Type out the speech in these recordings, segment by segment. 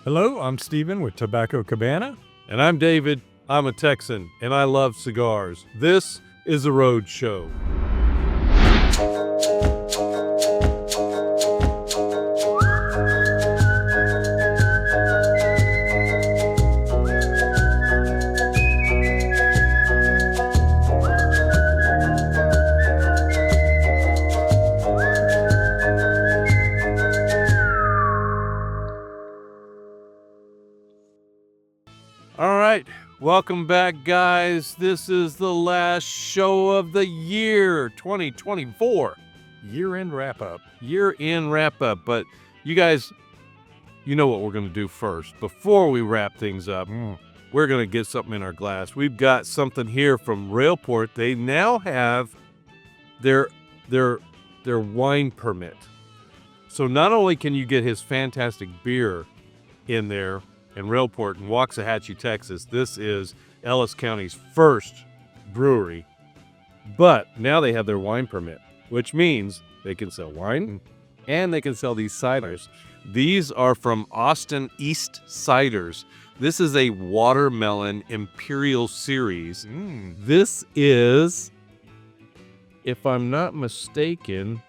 Hello, I'm Steven with Tobacco Cabana. And I'm David. I'm a Texan, and I love cigars. This is a road show. All right, welcome back, guys. This is the last show of the year, 2024. Year-end wrap-up. Year-end wrap-up. But you guys, you know what we're going to do first. Before we wrap things up, we're going to get something in our glass. We've got something here from Railport. They now have their wine permit. So not only can you get his fantastic beer in there, in Railport in Waxahachie, Texas. This is Ellis County's first brewery. But now they have their wine permit, which means they can sell wine and they can sell these ciders. These are from Austin East Ciders. This is a watermelon Imperial Series. This is, if I'm not mistaken,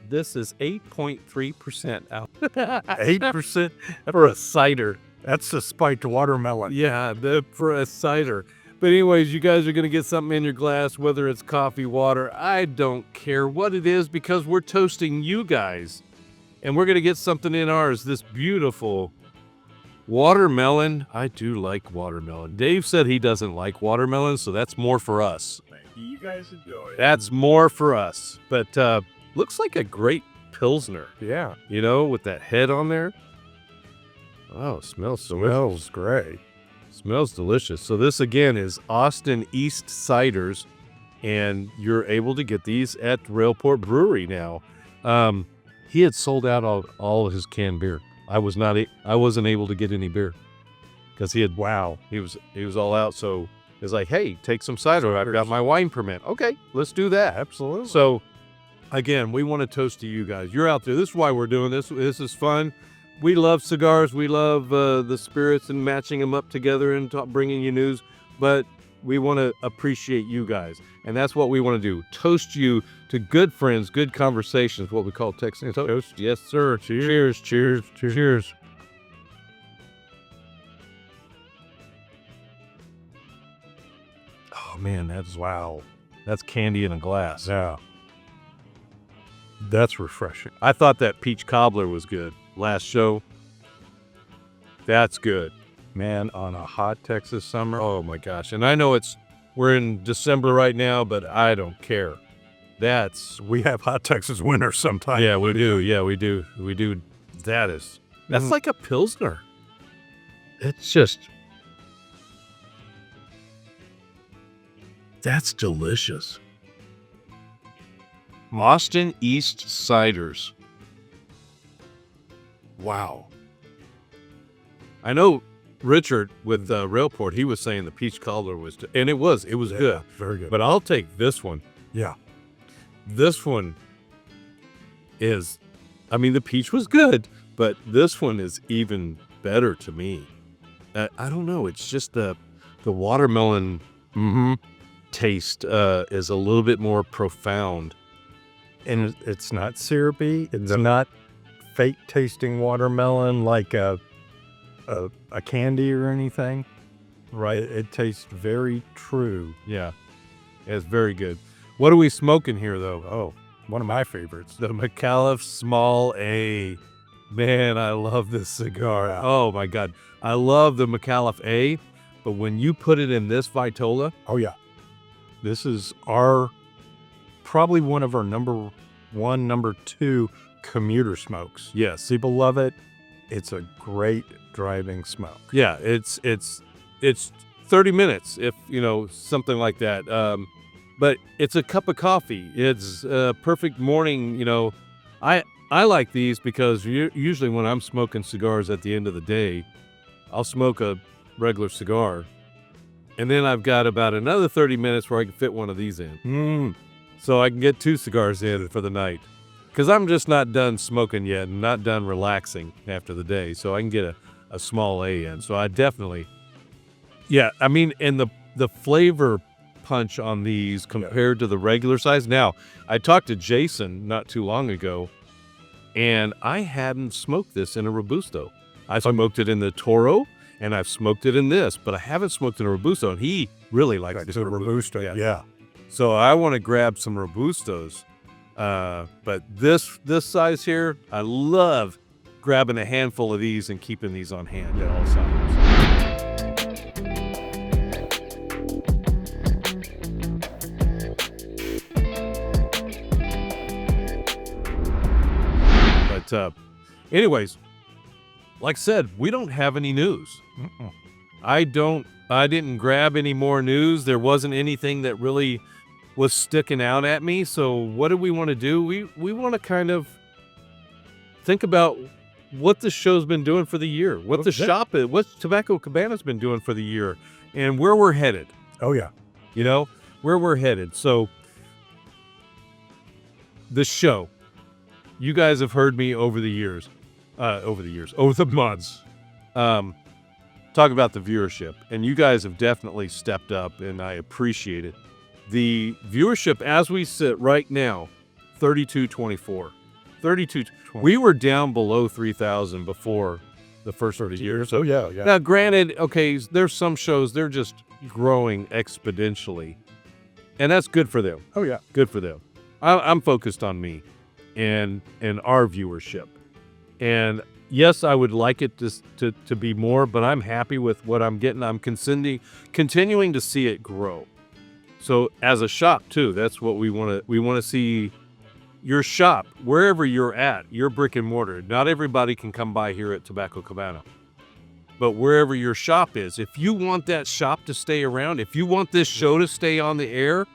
this is 8.3% out. 8% for a cider. That's a spiked watermelon. Yeah, for a cider. But anyways, you guys are going to get something in your glass, whether it's coffee, water. I don't care what it is because we're toasting you guys. And we're going to get something in ours. This beautiful watermelon. I do like watermelon. Dave said he doesn't like watermelon, so that's more for us. You guys enjoy it. That's more for us. But, looks like a great Pilsner. Yeah. You know, with that head on there. Oh, smells great. Smells delicious. So this, again, is Austin East Ciders, and you're able to get these at Railport Brewery now. He had sold out all of his canned beer. I wasn't able to get any beer because he was all out. So it's like, hey, take some cider. I've got my wine permit. Okay, let's do that. Absolutely. So again, we want to toast to you guys. You're out there. This is why we're doing this. This is fun. We love cigars. We love the spirits and matching them up together and bringing you news. But we want to appreciate you guys. And that's what we want to do. Toast you to good friends, good conversations, what we call Texan toast. Yes, sir. Cheers. Cheers. Cheers. Cheers. Oh, man, that's candy in a glass. Yeah. That's refreshing. I thought that peach cobbler was good last show. That's good. Man, on a hot Texas summer. Oh my gosh. And I know we're in December right now, but I don't care. We have hot Texas winter sometimes. Yeah, we do. Yeah, we do. We do. That's like a Pilsner. It's just, that's delicious. Austin East Ciders. Wow. I know Richard with Railport, he was saying the peach cobbler was, and it was good. Very good. But I'll take this one. Yeah. This one is, the peach was good, but this one is even better to me. I don't know. It's just the watermelon taste is a little bit more profound. And it's not syrupy. It's not fake tasting watermelon like a candy or anything. Right. It tastes very true. Yeah. It's very good. What are we smoking here, though? Oh, one of my favorites. The McAuliffe Small A. Man, I love this cigar. Oh, my God. I love the McAuliffe A, but when you put it in this Vitola. Oh, yeah. This is probably one of our number 1, number 2 commuter smokes. Yes. People love it. It's a great driving smoke. Yeah, it's 30 minutes, if, something like that. But it's a cup of coffee. It's a perfect morning, I like these because usually when I'm smoking cigars at the end of the day, I'll smoke a regular cigar. And then I've got about another 30 minutes where I can fit one of these in. So I can get 2 cigars in for the night. because I'm just not done smoking yet and not done relaxing after the day. So I can get a small A in. So I definitely, yeah, I mean, and the flavor punch on these compared to the regular size. Now, I talked to Jason not too long ago, and I hadn't smoked this in a Robusto. I smoked it in the Toro, and I've smoked it in this, but I haven't smoked in a Robusto, and he really likes It's a Robusto. Yeah. So I want to grab some Robustos. But this size here, I love grabbing a handful of these and keeping these on hand at all times. But anyways, like I said, we don't have any news. I didn't grab any more news. There wasn't anything that really was sticking out at me. So what do we want to do? We want to kind of think about what the show's been doing for the year, what the shop is, what Tobacco Cabana's been doing for the year, and where we're headed. Oh yeah. You know, where we're headed. So the show, you guys have heard me over the months, talk about the viewership, and you guys have definitely stepped up, and I appreciate it. The viewership as we sit right now, 3224. 32. We were down below 3,000 before the first 30 years. Oh yeah. Now, granted, okay, there's some shows, they're just growing exponentially, and that's good for them. Oh yeah. Good for them. I'm focused on me and our viewership. And yes, I would like it to be more, but I'm happy with what I'm getting. I'm continuing to see it grow. So as a shop too, that's what we want to see. Your shop, wherever you're at, your brick and mortar. Not everybody can come by here at Tobacco Cabana, but wherever your shop is, if you want that shop to stay around, if you want this show to stay on the air,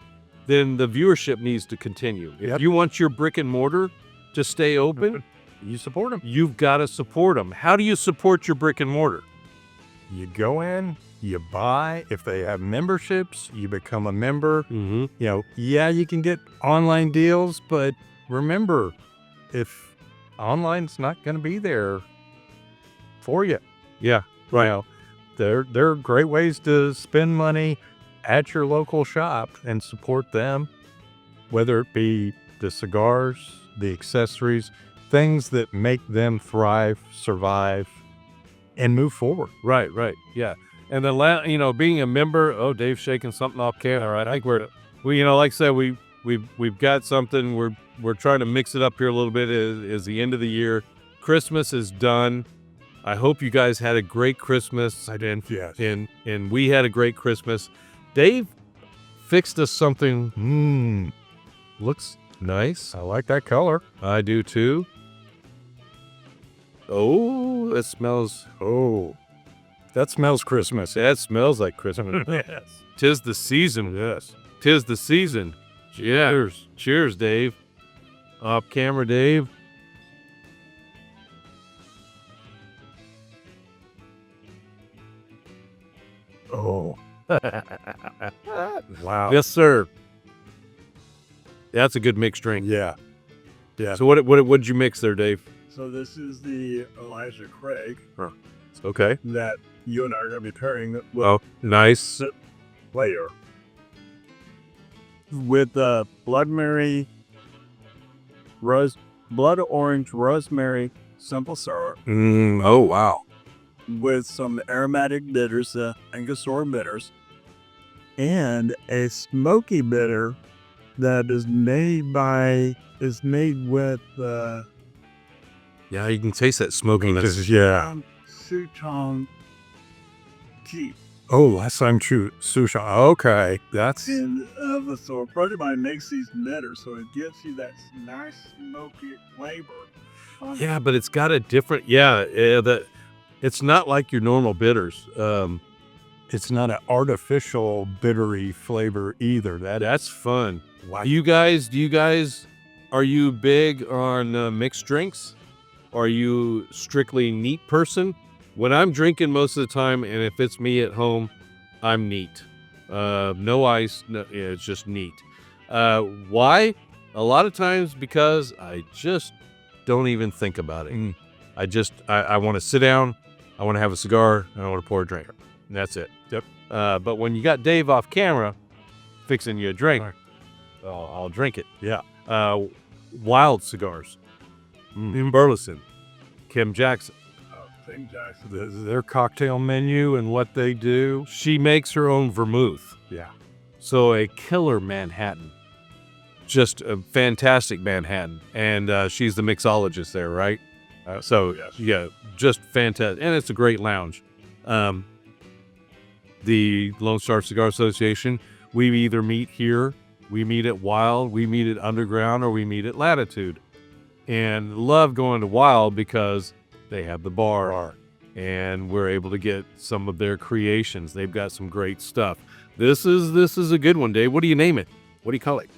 then the viewership needs to continue. If you want your brick and mortar to stay open, you support them. You've got to support them. How do you support your brick and mortar? You go in, you buy. If they have memberships, you become a member. Mm-hmm. You know, yeah, you can get online deals, but remember, if online's not going to be there for you, yeah, right. You know, there are great ways to spend money at your local shop and support them, whether it be the cigars, the accessories, things that make them thrive, survive, and move forward. Right, yeah. And then, being a member. Oh, Dave's shaking something off camera. All right, I think we, like I said, we've got something. We're trying to mix it up here a little bit. Is the end of the year. Christmas is done. I hope you guys had a great Christmas. I did. Yes. And we had a great Christmas. Dave fixed us something. Looks nice. I like that color. I do too. Oh, it smells. Oh, that smells Christmas. That smells like Christmas. Yes. 'Tis the season. Yes. 'Tis the season. Cheers. Cheers, Dave. Off camera, Dave. Oh. Wow. Yes, sir. That's a good mixed drink. Yeah. Yeah. So what'd you mix there, Dave? So this is the Elijah Craig Okay. that you and I are going to be pairing with Oh, nice. later with blood orange rosemary simple syrup Oh, wow. with some aromatic bitters, Angostura bitters, and a smoky bitter that is made with Yeah, you can taste that smokiness. Yeah. Souchong tea. Oh, last time sushi. Okay. That's. And so a friend of mine makes these bitters, so it gives you that nice smoky flavor. Yeah, but it's got a different. It's not like your normal bitters. It's not an artificial bittery flavor either. That's fun. Wow. Do you guys, are you big on mixed drinks? Are you strictly neat person? When I'm drinking most of the time, and if it's me at home, I'm neat. No ice. No, it's just neat. Why? A lot of times because I just don't even think about it. I want to sit down, I want to have a cigar, and I want to pour a drink. And that's it. Yep. But when you got Dave off camera fixing you a drink, Right. I'll drink it. Yeah. Wild cigars. In Burleson, Kim Jackson. Oh, Tim Jackson. Their cocktail menu and what they do. She makes her own vermouth. Yeah. So a killer Manhattan. Just a fantastic Manhattan. And she's the mixologist there, right? So, yes. yeah, just fantastic. And it's a great lounge. The Lone Star Cigar Association, we either meet here, we meet at Wild, we meet at Underground, or we meet at Latitude. And love going to Wild because they have the bar. And we're able to get some of their creations. They've got some great stuff. This is a good one, Dave. What do you name it? What do you call it?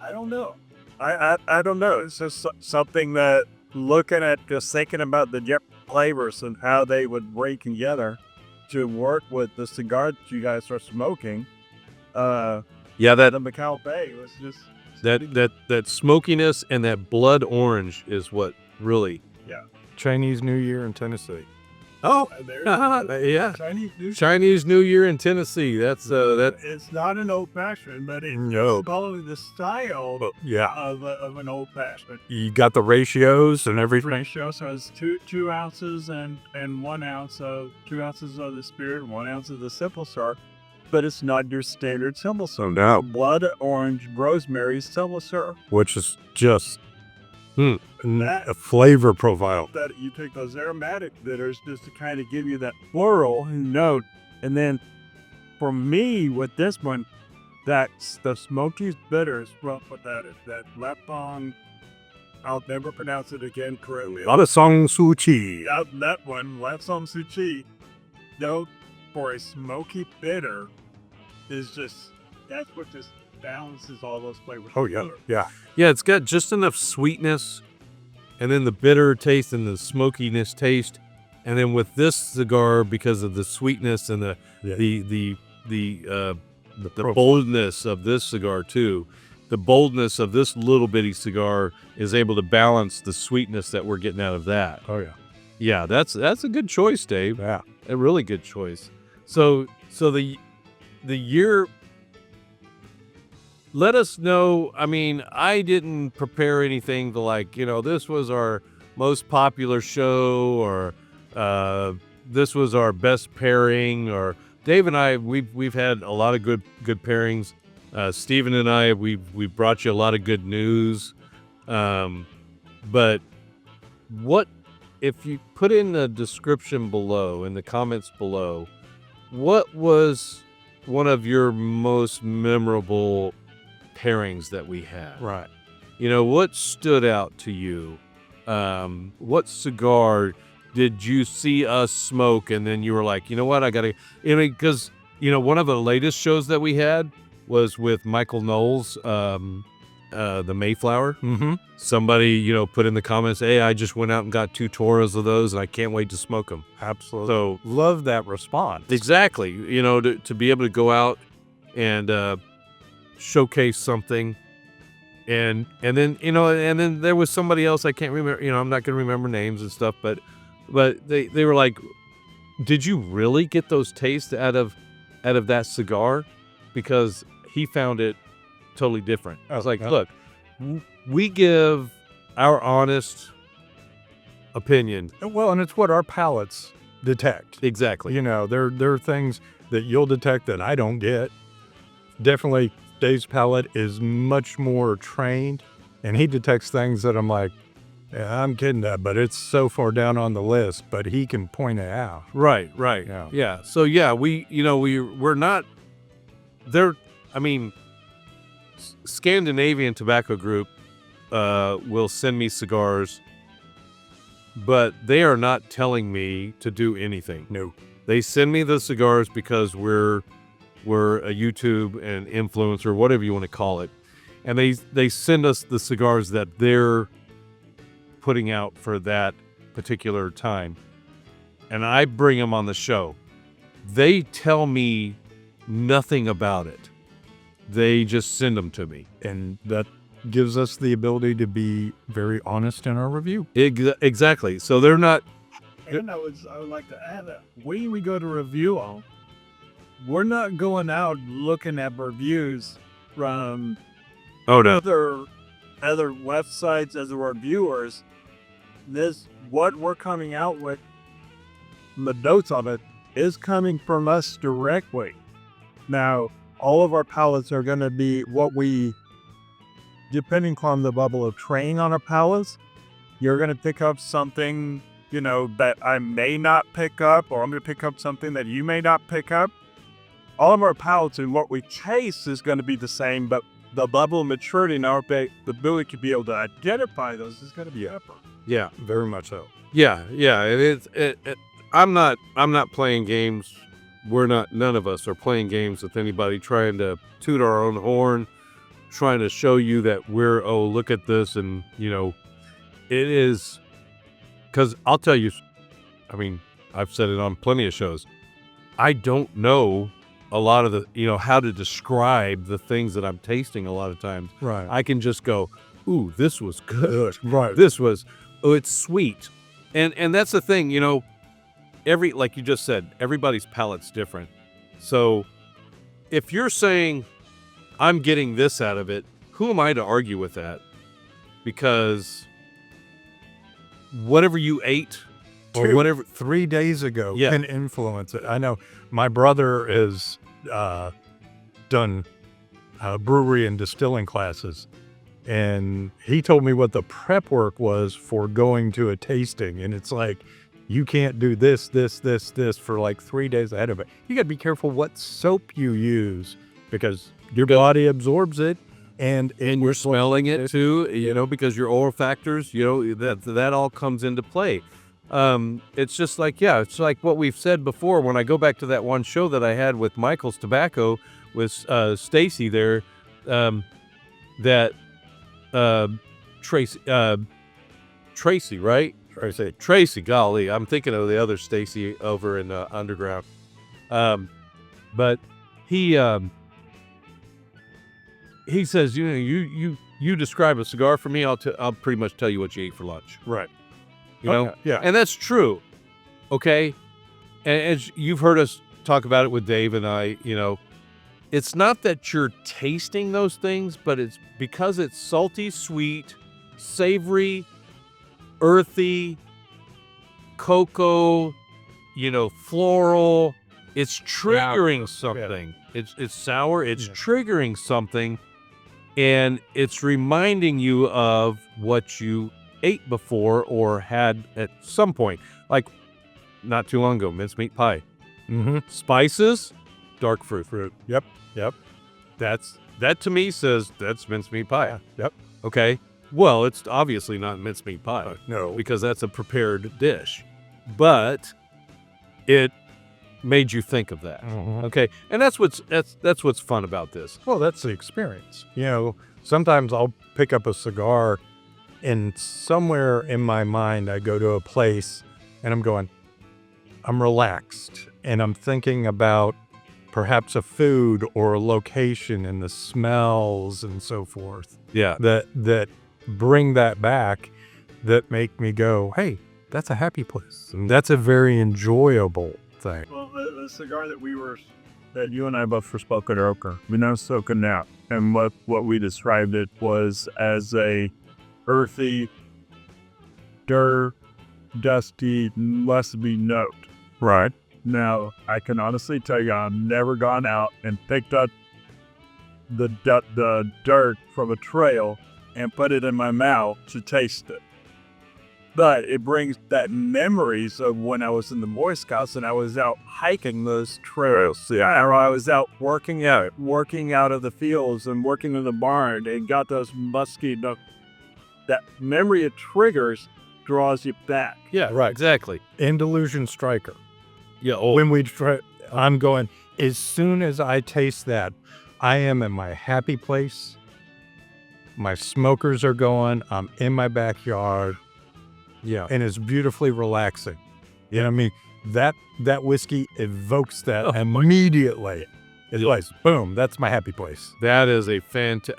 I don't know. I don't know. It's just something that looking at, just thinking about the different flavors and how they would break together to work with the cigar that you guys are smoking. Yeah, that The Macau Bay was just that smokiness and that blood orange is what really. Chinese New Year in Tennessee. Oh, There's yeah. Chinese New Chinese New Year in Tennessee. That's that. It's not an old fashioned, but it's No. probably the style Yeah. of an old fashioned. You got the ratios and everything. Ratio, so it's two ounces and 1 ounce of 2 ounces of the spirit, 1 ounce of the simple syrup, but it's not your standard simple syrup. No. Blood orange rosemary simple syrup. Which is just That- a flavor profile. That you take those aromatic bitters just to kind of give you that floral note, and then for me with this one, that's the smoky bitters. Well, what that is, that Lapong. I'll never pronounce it again correctly. Song Suchi. That one, Lapsang Suchi, though, for a smoky bitter, is just, that's what just balances all those flavors. Oh, yeah. Yeah. Yeah, it's got just enough sweetness, and then the bitter taste and the smokiness taste, and then with this cigar, because of the sweetness and the boldness of this cigar too, the boldness of this little bitty cigar is able to balance the sweetness that we're getting out of that. Oh, yeah. Yeah, that's a good choice, Dave. Yeah. A really good choice. So the year. Let us know. I mean, I didn't prepare anything to this was our most popular show, or this was our best pairing, or Dave and I, we've had a lot of good pairings. Steven and I, we've brought you a lot of good news. But what, if you put in the description below, in the comments below, what was one of your most memorable pairings that we had? Right. What stood out to you? What cigar did you see us smoke and then you were like, you know what, I gotta, because one of the latest shows that we had was with Michael Knowles, the Mayflower. Mm-hmm. Somebody put in the comments, hey, I just went out and got 2 Toras of those and I can't wait to smoke them. Absolutely. So Love that response. exactly, to be able to go out and showcase something, and then and then there was somebody else, I can't remember, I'm not gonna remember names and stuff, but they were like, did you really get those tastes out of that cigar? Because he found it totally different. I was like, look, we give our honest opinion. Well, and it's what our palates detect. Exactly. There are things that you'll detect that I don't get. Definitely Dave's palate is much more trained, and he detects things that I'm like, yeah, I'm kidding that, but it's so far down on the list, but he can point it out. Right. Yeah. So yeah, we're not there. I mean, Scandinavian Tobacco Group will send me cigars, but they are not telling me to do anything. No. They send me the cigars because we're a YouTube and influencer, whatever you want to call it, and they send us the cigars that they're putting out for that particular time, and I bring them on the show. They tell me nothing about it. they just send them to me. And that gives us the ability to be very honest in our review. Exactly. So they're not. And I would like to add that when we go to review them, we're not going out looking at reviews from Oh no. other websites as reviewers. What we're coming out with, the notes of it, is coming from us directly. Now, all of our palettes are going to be depending on the level of training on our palettes, you're going to pick up something, that I may not pick up, or I'm going to pick up something that you may not pick up. All of our palettes and what we chase is going to be the same, but the level of maturity in our the ability to be able to identify those is going to be different. Yeah. Very much so. Yeah. I'm not playing games. None of us are playing games with anybody trying to toot our own horn, trying to show you that look at this. And, it is, because I'll tell you, I've said it on plenty of shows. I don't know a lot of the, how to describe the things that I'm tasting a lot of times. Right. I can just go, ooh, this was good. Right. It's sweet. And that's the thing, like you just said, everybody's palate's different. So if you're saying I'm getting this out of it, who am I to argue with that? Because whatever you ate or whatever 3 days ago Yeah. can influence it. I know my brother has done brewery and distilling classes, and he told me what the prep work was for going to a tasting. And it's like, you can't do this for like 3 days ahead of it. You got to be careful what soap you use, because your body absorbs it, and we're smelling it too, because your olfactors, that all comes into play. It's just like, it's like what we've said before. When I go back to that one show that I had with Michael's Tobacco with Stacy there, that Tracy, right? Tracy, golly, I'm thinking of the other Stacy over in Underground. But he says, you describe a cigar for me, I'll pretty much tell you what you ate for lunch. right. Okay, Yeah. and that's true. Okay. And as you've heard us talk about it with Dave and I, it's not that you're tasting those things, but it's because it's salty, sweet, savory, earthy, cocoa, floral. It's triggering something. It's sour. It's triggering something, and it's reminding you of what you ate before or had at some point. Like not too long ago, mincemeat pie. Mm-hmm. Spices, dark fruit. Yep. That to me says that's mincemeat pie. Yep. Okay. Well, it's obviously not mincemeat pie. No. Because that's a prepared dish. But it made you think of that. Mhm. Okay. And that's what's fun about this. Well, that's the experience. Sometimes I'll pick up a cigar, and somewhere in my mind, I go to a place and I'm relaxed, and I'm thinking about perhaps a food or a location and the smells and so forth Yeah. that bring that back, that make me go, hey, that's a happy place. And that's a very enjoyable thing. Well, the cigar that you and I both were smoking earlier, we now soaking out, and what we described it was as a earthy, dusty, musty note. Right. Now, I can honestly tell you, I've never gone out and picked up the dirt from a trail and put it in my mouth to taste it. But it brings that memories of when I was in the Boy Scouts and I was out hiking those trails. Yeah, or I was out working out of the fields and working in the barn and got those musky. That memory it triggers draws you back. Yeah. Right. Exactly. Andalusian Striker. Yeah. When we try, I'm going, as soon as I taste that, I am in my happy place. My smokers are going. I'm in my backyard. Yeah. And it's beautifully relaxing. That whiskey evokes that immediately. It's place. Boom. That's my happy place. That is a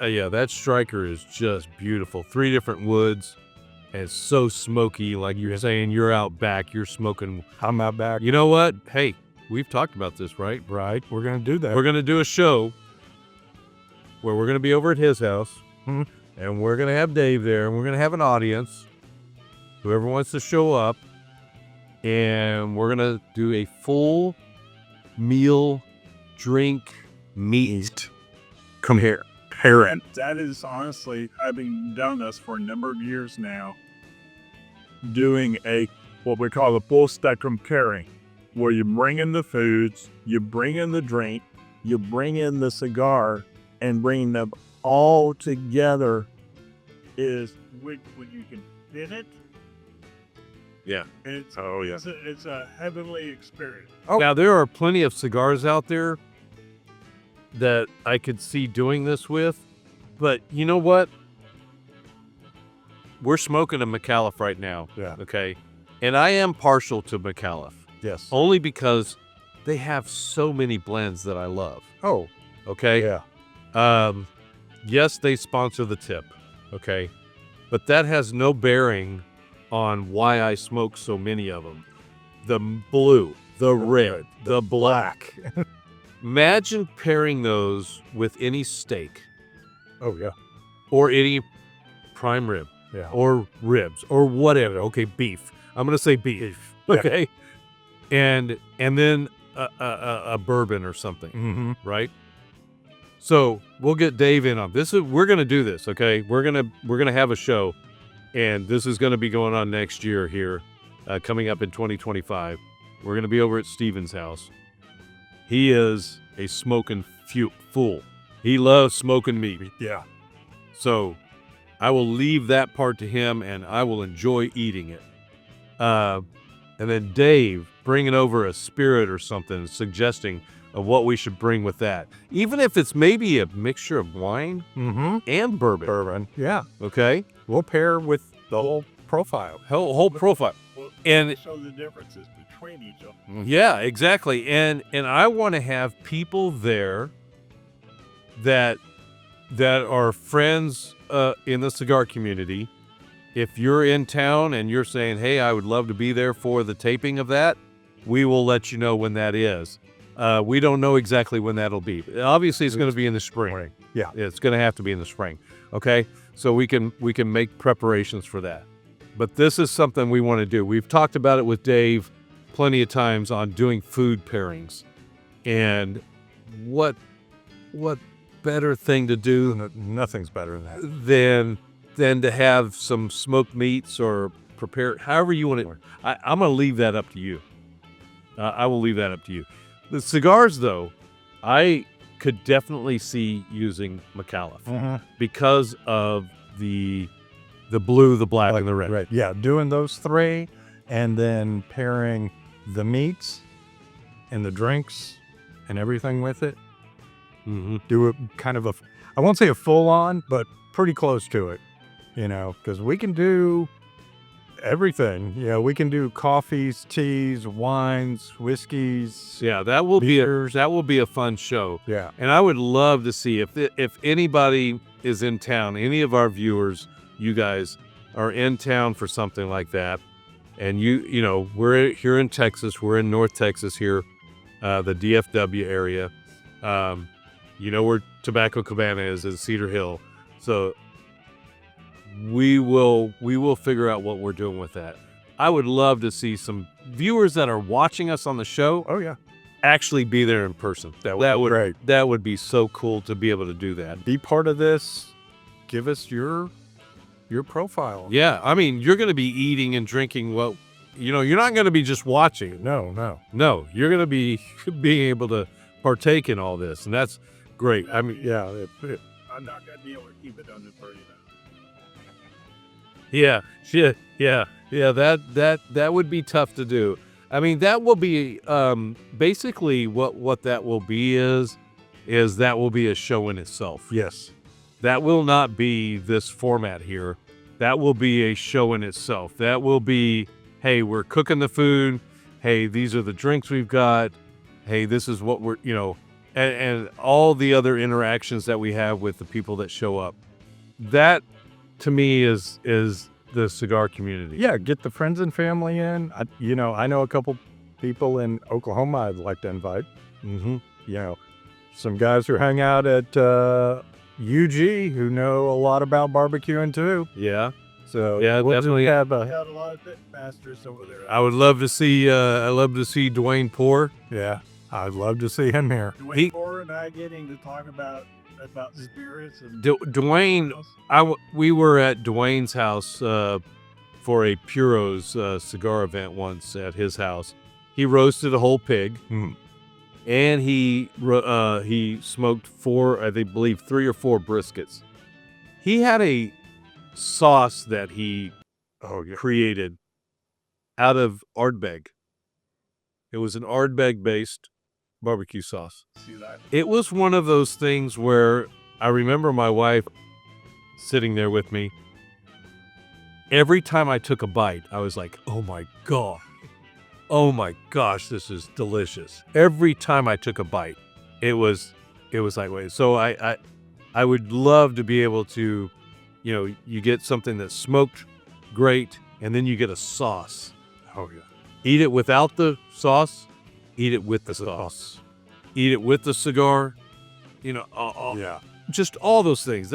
yeah, that striker is just beautiful. 3 different woods, and it's so smoky. Like you're saying, you're out back, you're smoking. I'm out back. You know what? Hey, we've talked about this, right? Right. We're going to do that. We're going to do a show where we're going to be over at his house, and we're going to have Dave there, and we're going to have an audience, whoever wants to show up, and we're going to do a full meal, drink, meat Parent. That is honestly, having done this for a number of years now, doing what we call a full spectrum pairing, where you bring in the foods, you bring in the drink, you bring in the cigar, and bring them all together is when you can fit it. Yeah. It's, Oh, yeah. It's a heavenly experience. Now, there are plenty of cigars out there that I could see doing this with, but you know what? We're smoking a McAuliffe right now. Yeah. Okay. And I am partial to McAuliffe, Yes. only because they have so many blends that I love. Oh, Okay. yeah. Yes, they sponsor the tip. Okay. But that has no bearing on why I smoke so many of them. The blue, the red, the black. Imagine pairing those with any steak Oh, yeah. or any prime rib Yeah. or ribs or whatever. Okay, beef. I'm going to say beef. Yeah. Okay. And then a bourbon or something, Mm-hmm. right? So we'll get Dave in on this. We're going to do this. Okay. We're going to have a show, and this is going to be going on next year here, coming up in 2025. We're going to be over at Steven's house. He is a smoking fool. He loves smoking meat. Yeah. So I will leave that part to him, and I will enjoy eating it. And then Dave bringing over a spirit or something, suggesting of what we should bring with that. Even if it's maybe a mixture of wine Mm-hmm. and bourbon. Bourbon. Yeah. Okay? We'll pair with the whole profile. Whole profile. Well, And show the differences between each of them. yeah, exactly. And I want to have people there that are friends in the cigar community. If you're in town and you're saying, hey, I would love to be there for the taping of that, we will let you know when that is. We don't know exactly when that'll be. Obviously, it's going to be in the spring. Yeah. It's going to have to be in the spring. Okay? So we can make preparations for that. But this is something we want to do. We've talked about it with Dave plenty of times on doing food pairings. And what better thing to do Nothing's better than that. than to have some smoked meats or prepare however you want it. I'm going to leave that up to you. I will leave that up to you. The cigars, though, I could definitely see using McAuliffe Mm-hmm. because of the blue, the black, and the red. Right. Yeah. Doing those 3 and then pairing the meats and the drinks and everything with it. Mm-hmm. Do it kind of I won't say a full on, but pretty close to it, because we can do everything. We can do coffees, teas, wines, whiskeys. Yeah, that will Beers. be a fun show. Yeah. And I would love to see if anybody is in town, any of our viewers, you guys are in town for something like that, and we're here in Texas, we're in North Texas here, the DFW area. Where Tobacco Cabana is in Cedar Hill. So we will figure out what we're doing with that. I would love to see some viewers that are watching us on the show Oh, yeah. actually be there in person. That would be great. That would be so cool to be able to do that. Be part of this. Give us your profile. Yeah, I mean, you're going to be eating and drinking. Well, you're not going to be just watching. No. No, you're going to be being able to partake in all this, and that's great. I mean, Yeah. I'm not going to be able to keep it under 30 now. yeah, shit, yeah. That would be tough to do. I mean, that will be basically what that will be is that will be a show in itself. Yes. That will not be this format here. That will be a show in itself. That will be, hey, we're cooking the food. Hey, these are the drinks we've got. Hey, this is what we're, and all the other interactions that we have with the people that show up. That, to me, is the cigar community. Yeah, get the friends and family in. I know a couple people in Oklahoma I'd like to invite. Mm-hmm. Some guys who hang out at UG who know a lot about barbecuing too. Yeah. So Yeah, we'll definitely. have Got a lot of pit masters over there. I would love to see. I love to see Dwayne Poor. yeah, I'd love to see him here. Dwayne Moore and I getting to talk about spirits and Dwayne. We were at Dwayne's house for a Puro's cigar event once at his house. He roasted a whole pig, and he smoked 3 or 4 briskets. He had a sauce that he created out of Ardbeg. It was an Ardbeg based barbecue sauce. see that. It was one of those things where I remember my wife sitting there with me. Every time I took a bite, I was like, oh my gosh, this is delicious. Every time I took a bite, it was like, wait. So I would love to be able to, you get something that's smoked great, and then you get a sauce. Oh yeah. Eat it without the sauce. Eat it with the sauce. Eat it with the cigar. Yeah. Just all those things.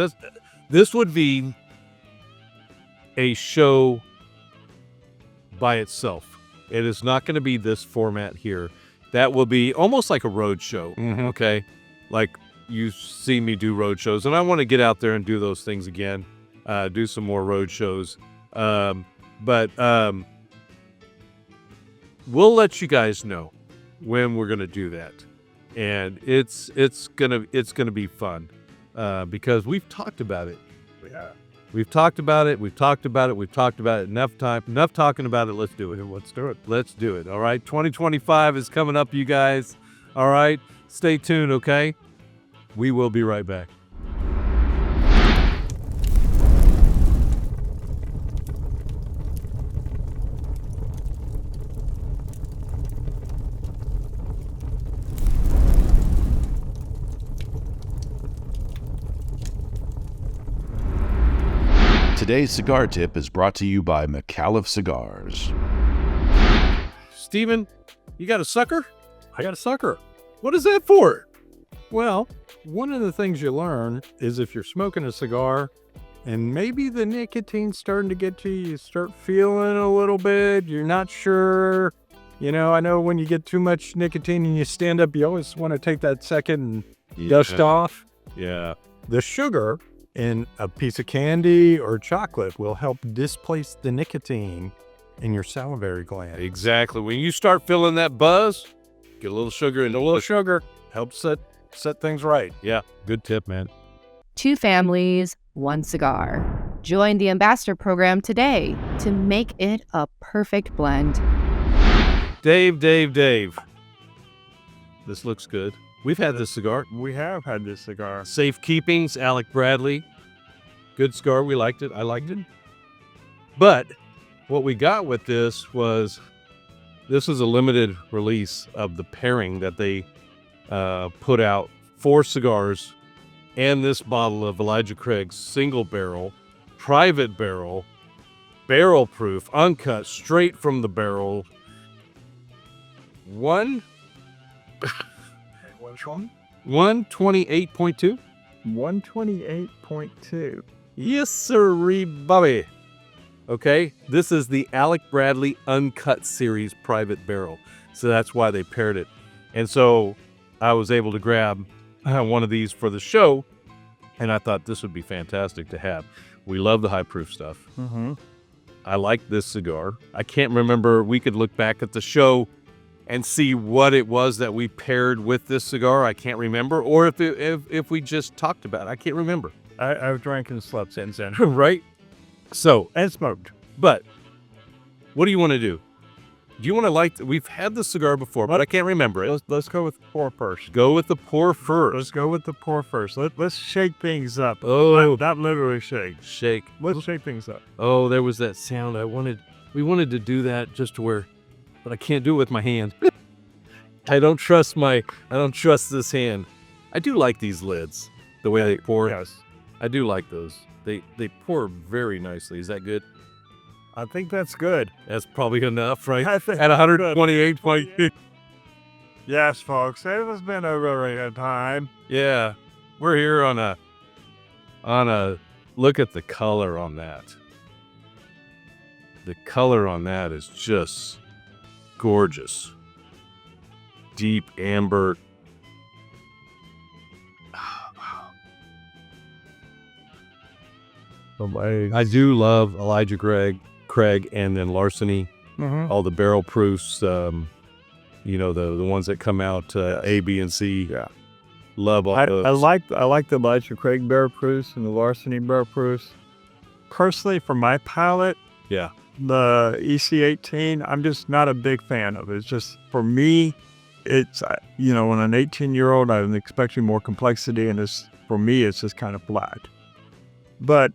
This would be a show by itself. It is not going to be this format here. That will be almost like a road show. Mhm. Okay, like you see me do road shows, and I want to get out there and do those things again. Do some more road shows. But we'll let you guys know when we're gonna do that, and it's gonna be fun because we've talked about it. Yeah. We've talked about it. We've talked about it enough time. Enough talking about it. Let's do it. Let's do it. All right. 2025 is coming up, you guys. All right. Stay tuned. Okay. We will be right back. Today's Cigar Tip is brought to you by McAuliffe Cigars. Steven, you got a sucker? I got a sucker. What is that for? Well, one of the things you learn is if you're smoking a cigar and maybe the nicotine's starting to get to you, you start feeling a little bit, you're not sure. I know when you get too much nicotine and you stand up, you always want to take that second and dust off. Yeah. The sugar in a piece of candy or chocolate will help displace the nicotine in your salivary gland. Exactly. When you start feeling that buzz, get a little sugar in A little sugar helps set things right. Yeah. Good tip, man. 2 families, 1 cigar. Join the Ambassador Program today to make it a perfect blend. Dave. This looks good. We've had this cigar. We have had this cigar. Safe Keepings, Alec Bradley. Good cigar. We liked it. I liked it. But what we got with this is a limited release of the pairing that they put out. 4 cigars and this bottle of Elijah Craig's single barrel, private barrel, barrel proof, uncut, straight from the barrel. Which one? 128.2. 128.2. Yes, sirree, Bobby. Okay, this is the Alec Bradley Uncut Series private barrel. So that's why they paired it. And so I was able to grab one of these for the show, and I thought this would be fantastic to have. We love the high proof stuff. Mm-hmm. I like this cigar. I can't remember. We could look back at the show and see what it was that we paired with this cigar. I can't remember. Or if we just talked about it. I can't remember. I've drank and slept since then. Right? So, And smoked. but what do you want to do? Do you want to we've had the cigar before, but I can't remember it. Let's go with pour first. Go with the pour first. Let's go with the pour first. Let's shake things up. Oh. Not literally shake. Shake. Let's shake things up. Oh, there was that sound. We wanted to do that just to where, but I can't do it with my hand. I don't trust this hand. I do like these lids, the way they pour. Yes. I do like those. They pour very nicely. Is that good? I think that's good. That's probably enough, right? I think At 128.2. Yes, folks. It has been a very good time. Yeah. We're here on a look at the color on that. The color on that is just gorgeous. Deep amber. I do love Elijah Craig, and then Larceny. All the barrel proofs, the ones that come out A, B, and C. Yeah. Love all I those. like the Elijah Craig barrel proofs and the Larceny barrel proofs. Personally, for my palate, Yeah. the EC18, I'm just not a big fan of it. It's just, for me, it's, when an 18-year-old, I'm expecting more complexity, and for me, it's just kind of flat. But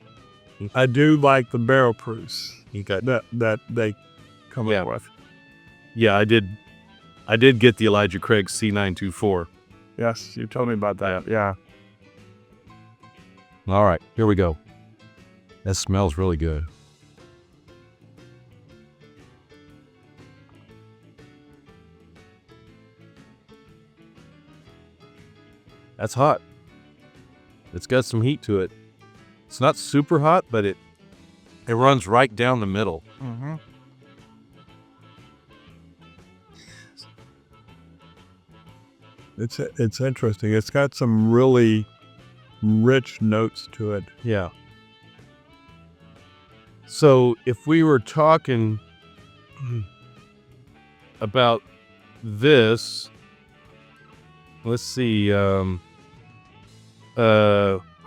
I do like the barrel proofs that they come up with. Yeah, I did get the Elijah Craig C924. Yes, you told me about that. Yeah. All right, here we go. That smells really good. That's hot. It's got some heat to it. It's not super hot, but it runs right down the middle. Mm-hmm. It's interesting. It's got some really rich notes to it. Yeah. So if we were talking about this, let's see. I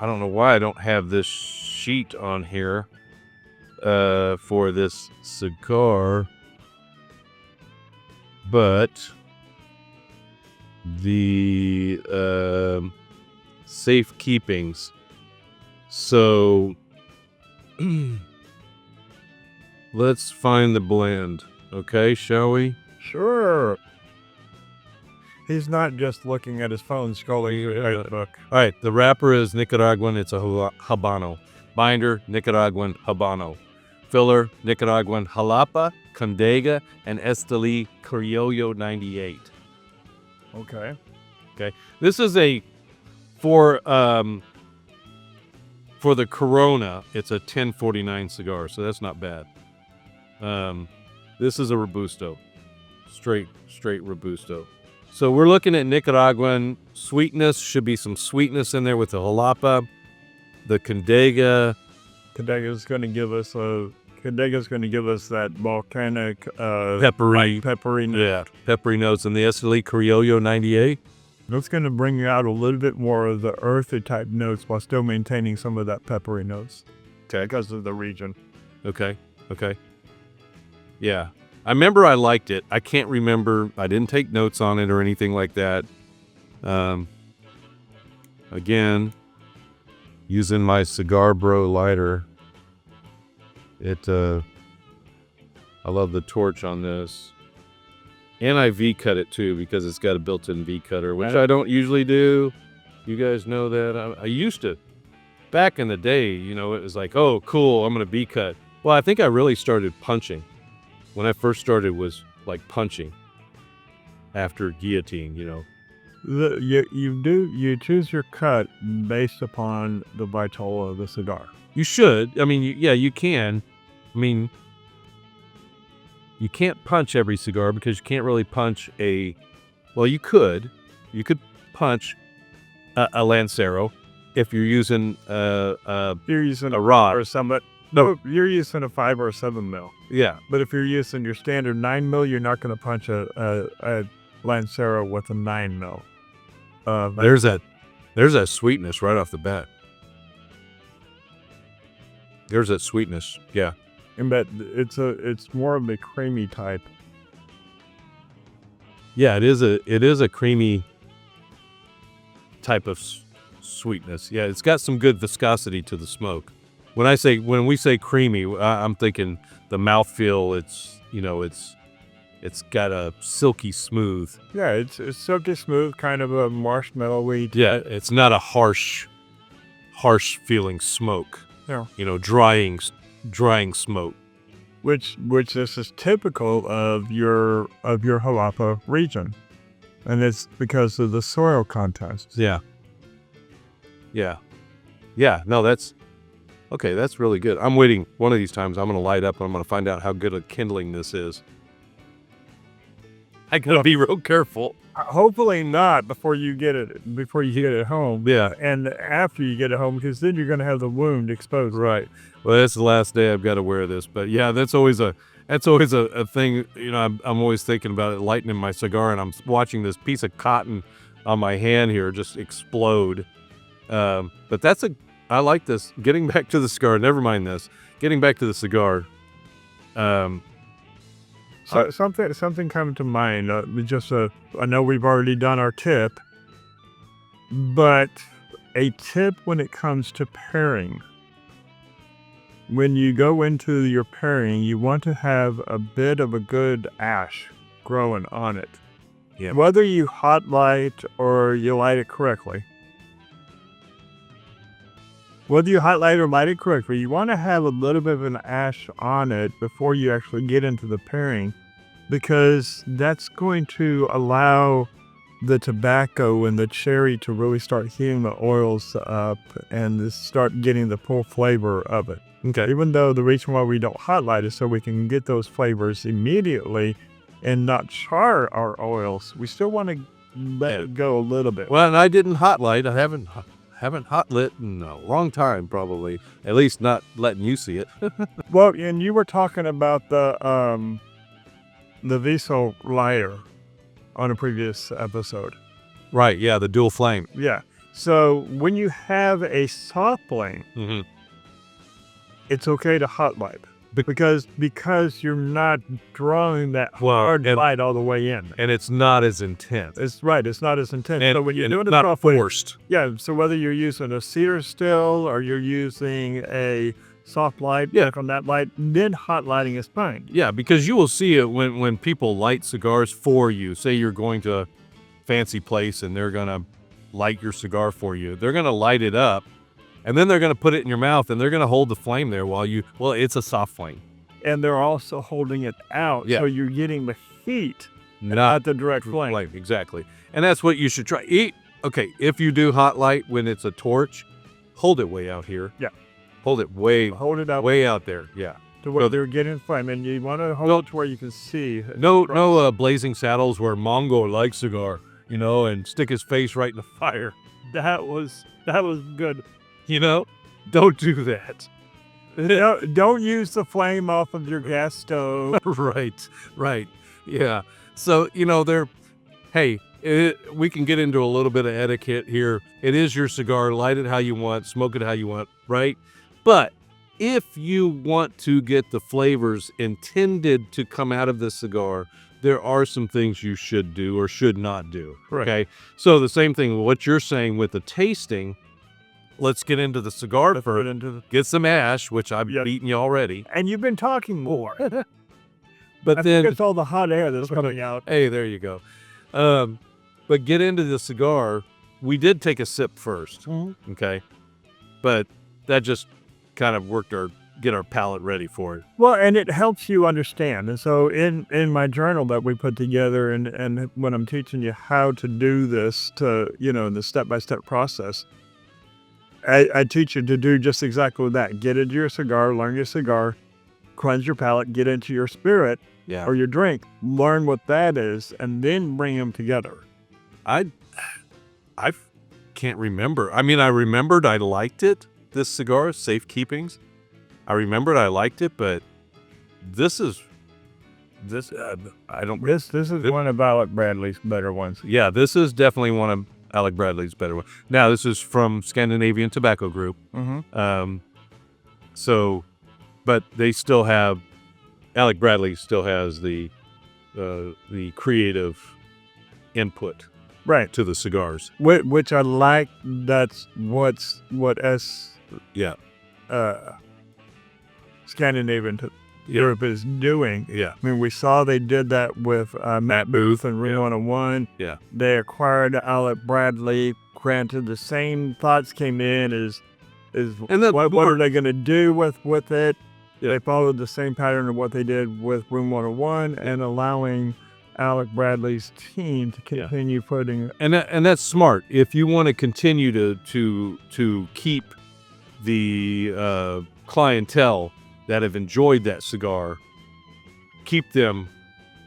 don't know why I don't have this sheet on here for this cigar, but the Safe Keepings. So let's find the blend, okay, shall we? Sure. He's not just looking at his phone scrolling through the book. All right, the wrapper is Nicaraguan. It's a Habano. Binder, Nicaraguan Habano. Filler, Nicaraguan Jalapa, Condega, and Esteli Criollo 98. Okay. Okay, this is for the Corona, it's a 1049 cigar, so that's not bad. This is a Robusto, straight Robusto. So we're looking at Nicaraguan sweetness. Should be some sweetness in there with the Jalapa, the Condega. Condega's going to give us that volcanic Peppery. peppery note. Yeah, peppery notes, and the Esteli Criollo 98. It's going to bring out a little bit more of the earthy type notes while still maintaining some of that peppery notes. Okay. Because of the region. Okay. Yeah. I remember I liked it. I can't remember. I didn't take notes on it or anything like that. Again, using my Cigar Bro lighter. I love the torch on this. And I V-cut it too because it's got a built-in V-cutter, which I don't usually do. You guys know that. I used to. Back in the day, it was like, oh, cool, I'm going to V-cut. Well, I think I really started punching. When I first started was like punching after guillotine, You choose your cut based upon the vitola of the cigar. You should. I mean, you can. I mean, you can't punch every cigar because you can't really punch well, you could. You could punch a Lancero if you're using a rod or somewhat. No, you're using a 5 or a 7 mil. Yeah. But if you're using your standard 9 mil, you're not going to punch a Lancero with a 9 mil. There's that sweetness right off the bat. There's that sweetness. Yeah. But it's more of a creamy type. Yeah, it is a creamy type of sweetness. Yeah, it's got some good viscosity to the smoke. When we say creamy, I'm thinking the mouthfeel. It's got a silky smooth. Yeah, it's silky smooth, kind of a marshmallowy. Yeah, it's not a harsh feeling smoke. No. You know, drying smoke. Which this is typical of your Jalapa region, and it's because of the soil content. Yeah. No, that's okay. That's really good. I'm waiting. One of these times, I'm going to light up and I'm going to find out how good a kindling this is. I got to be real careful. Hopefully not before you get it home. Yeah. And after you get it home, because then you're going to have the wound exposed. Right. Well, that's the last day I've got to wear this. But yeah, that's always a thing. You know, I'm always thinking about it, lightening my cigar, and I'm watching this piece of cotton on my hand here just explode. But I like this. Getting back to the cigar. Never mind this. Getting back to the cigar. Something come to mind. I know we've already done our tip, but a tip when it comes to pairing. When you go into your pairing, you want to have a bit of a good ash growing on it. Yeah. Whether you hot light or you light it correctly. Whether you hot light or light it correctly, you want to have a little bit of an ash on it before you actually get into the pairing, because that's going to allow the tobacco and the cherry to really start heating the oils up and start getting the full flavor of it. Okay. Even though the reason why we don't hot light is so we can get those flavors immediately and not char our oils, we still want to let it go a little bit. Well, and I didn't hot light. I haven't hot lit in a long time, probably. At least not letting you see it. Well, and you were talking about the Viso lighter on a previous episode. Right. Yeah. The dual flame. Yeah. So when you have a soft flame, Mm-hmm. it's okay to hot light because you're not drawing that hard and- light all the way in. And it's not as intense. It's right. It's not as intense. And, So when you're and doing a not soft flame, forced. yeah. So whether you're using a cedar still or you're using a soft light, Yeah. on that light, then hot lighting is fine. Yeah, because you will see it when people light cigars for you. Say you're going to a fancy place and they're going to light your cigar for you. They're going to light it up, and then they're going to put it in your mouth, and they're going to hold the flame there well, it's a soft flame. And they're also holding it out, Yeah. so you're getting the heat, Not the direct flame. Exactly. And that's what you should try. Okay, if you do hot light when it's a torch, hold it way out here. Yeah. Hold it way out there. Yeah. To where they're getting flame, and you want to hold it to where you can see. No blazing saddles where Mongo likes cigar, and stick his face right in the fire. That was good. Don't do that. Don't use the flame off of your gas stove. Right. Yeah. So, we can get into a little bit of etiquette here. It is your cigar. Light it how you want. Smoke it how you want. Right. But if you want to get the flavors intended to come out of the cigar, there are some things you should do or should not do. Right. Okay. So the same thing, what you're saying with the tasting, let's get into the cigar first. Get some ash, which I've beaten you already. And you've been talking more. But I then think it's all the hot air that's coming out. Hey, there you go. But get into the cigar. We did take a sip first. Mm-hmm. Okay. But that just kind of get our palate ready for it. Well, and it helps you understand. And so in my journal that we put together and when I'm teaching you how to do this the step-by-step process, I teach you to do just exactly that. Get into your cigar, learn your cigar, cleanse your palate, get into your spirit or your drink, learn what that is, and then bring them together. I can't remember. I mean, I remembered I liked it, this cigar, Safe Keepings. I remembered I liked it, but this is one of Alec Bradley's better ones. Yeah, this is definitely one of Alec Bradley's better ones. Now, this is from Scandinavian Tobacco Group. Mm-hmm. But they still have, Alec Bradley still has the creative input right to the cigars, which I like. That's what yeah. Scandinavian Europe is doing. Yeah. I mean, we saw they did that with Matt Booth and Ring 101. Yeah. They acquired Alec Bradley. Granted, the same thoughts came in as what are they going to do with it? Yeah. They followed the same pattern of what they did with Room 101 and allowing Alec Bradley's team to continue putting. And that's smart. If you want to continue to keep the clientele that have enjoyed that cigar, keep them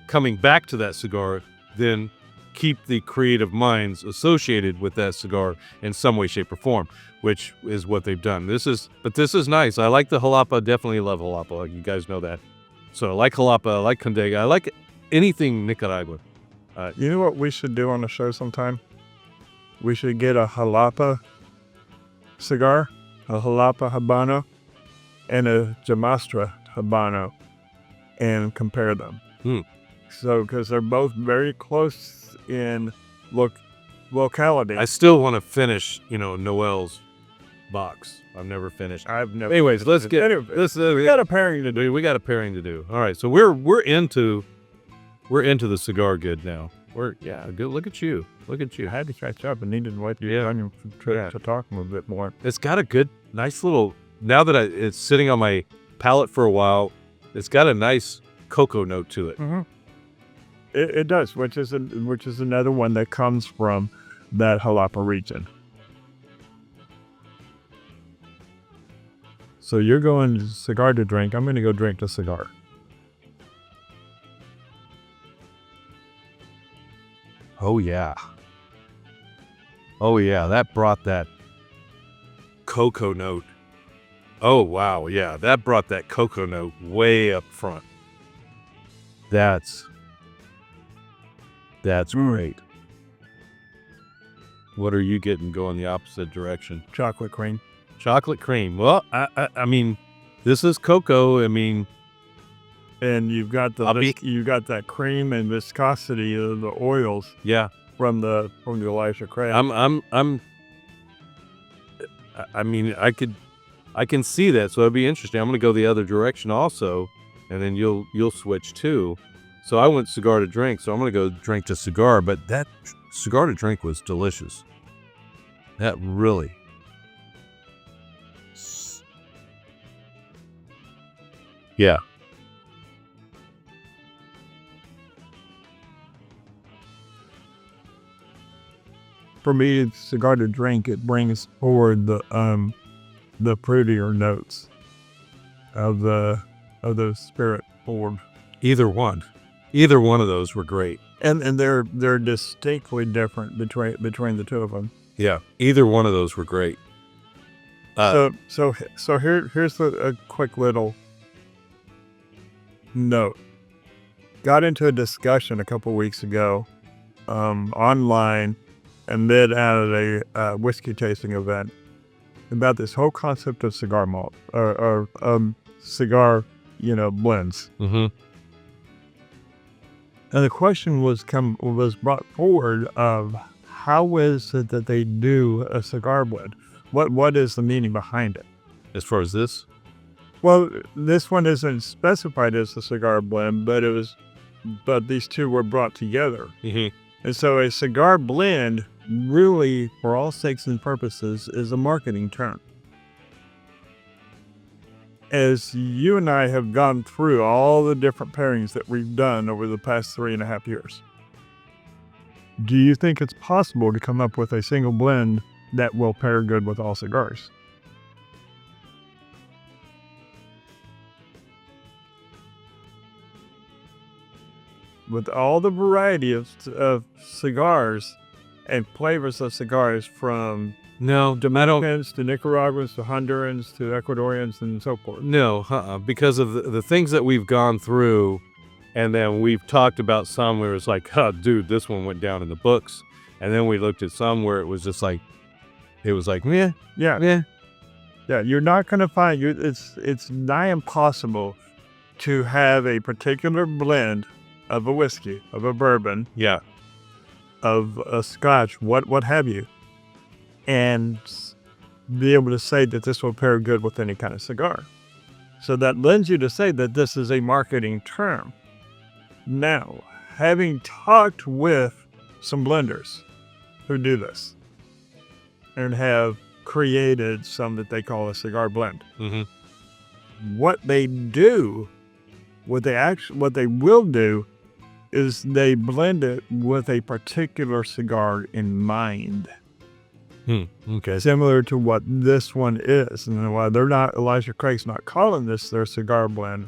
coming back to that cigar, then keep the creative minds associated with that cigar in some way, shape, or form, which is what they've done. This is nice. I like the jalapa. Definitely love jalapa. You guys know that. So I like jalapa. I like condega. I like anything Nicaraguan. You know what we should do on the show sometime? We should get a jalapa cigar, a jalapa habano, and a Jamastra habano, and compare them. So, because they're both very close in locality. I still want to finish, Noel's box. I've never finished. Anyways, let's get we got a pairing to do. We got a pairing to do. All right, so we're into the cigar good now. Good. Look at you. I had to catch up and needed to wait to talk a little bit more. It's got a good, nice little. Now that it's sitting on my palate for a while, it's got a nice cocoa note to it. Mm-hmm. It does, which is another one that comes from that jalapa region. So you're going cigar to drink. I'm going to go drink the cigar. Oh yeah. That brought that cocoa note. Oh wow, yeah, that brought that cocoa note way up front. That's great. What are you getting going the opposite direction? Chocolate cream. Chocolate cream. Well, I mean, this is cocoa. I mean, and you've got that cream and viscosity of the oils. Yeah. From the Elijah Craig. I mean, I can see that, so it'd be interesting. I'm going to go the other direction also, and then you'll switch too. So I went cigar to drink, so I'm going to go drink to cigar. But that cigar to drink was delicious. That really. Yeah. For me, it's cigar to drink. It brings forward the fruitier notes of the spirit forward. Either one of those were great, and they're distinctly different between the two of them. Yeah, either one of those were great. So here's a quick little note. Got into a discussion a couple weeks ago, online, and then at a whiskey tasting event about this whole concept of cigar malt or cigar, blends. Mm-hmm. And the question was brought forward of how is it that they do a cigar blend? What is the meaning behind it? As far as this? Well, this one isn't specified as a cigar blend, but these two were brought together. Mm-hmm. And so a cigar blend really, for all sakes and purposes, is a marketing term. As you and I have gone through all the different pairings that we've done over the past 3.5 years, do you think it's possible to come up with a single blend that will pair good with all cigars? With all the variety of cigars and flavors of cigars, from Dominicans to Nicaraguans to Hondurans to Ecuadorians and so forth. No, because of the things that we've gone through, and then we've talked about some where it's like, dude, this one went down in the books, and then we looked at some where it was just like, meh. Yeah. You're not going to find it's nigh impossible to have a particular blend of a whiskey, of a bourbon, of a scotch, what have you, and be able to say that this will pair good with any kind of cigar. So that lends you to say that this is a marketing term. Now, having talked with some blenders who do this and have created some that they call a cigar blend, what they do, what they will do is they blend it with a particular cigar in mind. Okay. Similar to what this one is. And while Elijah Craig's not calling this their cigar blend,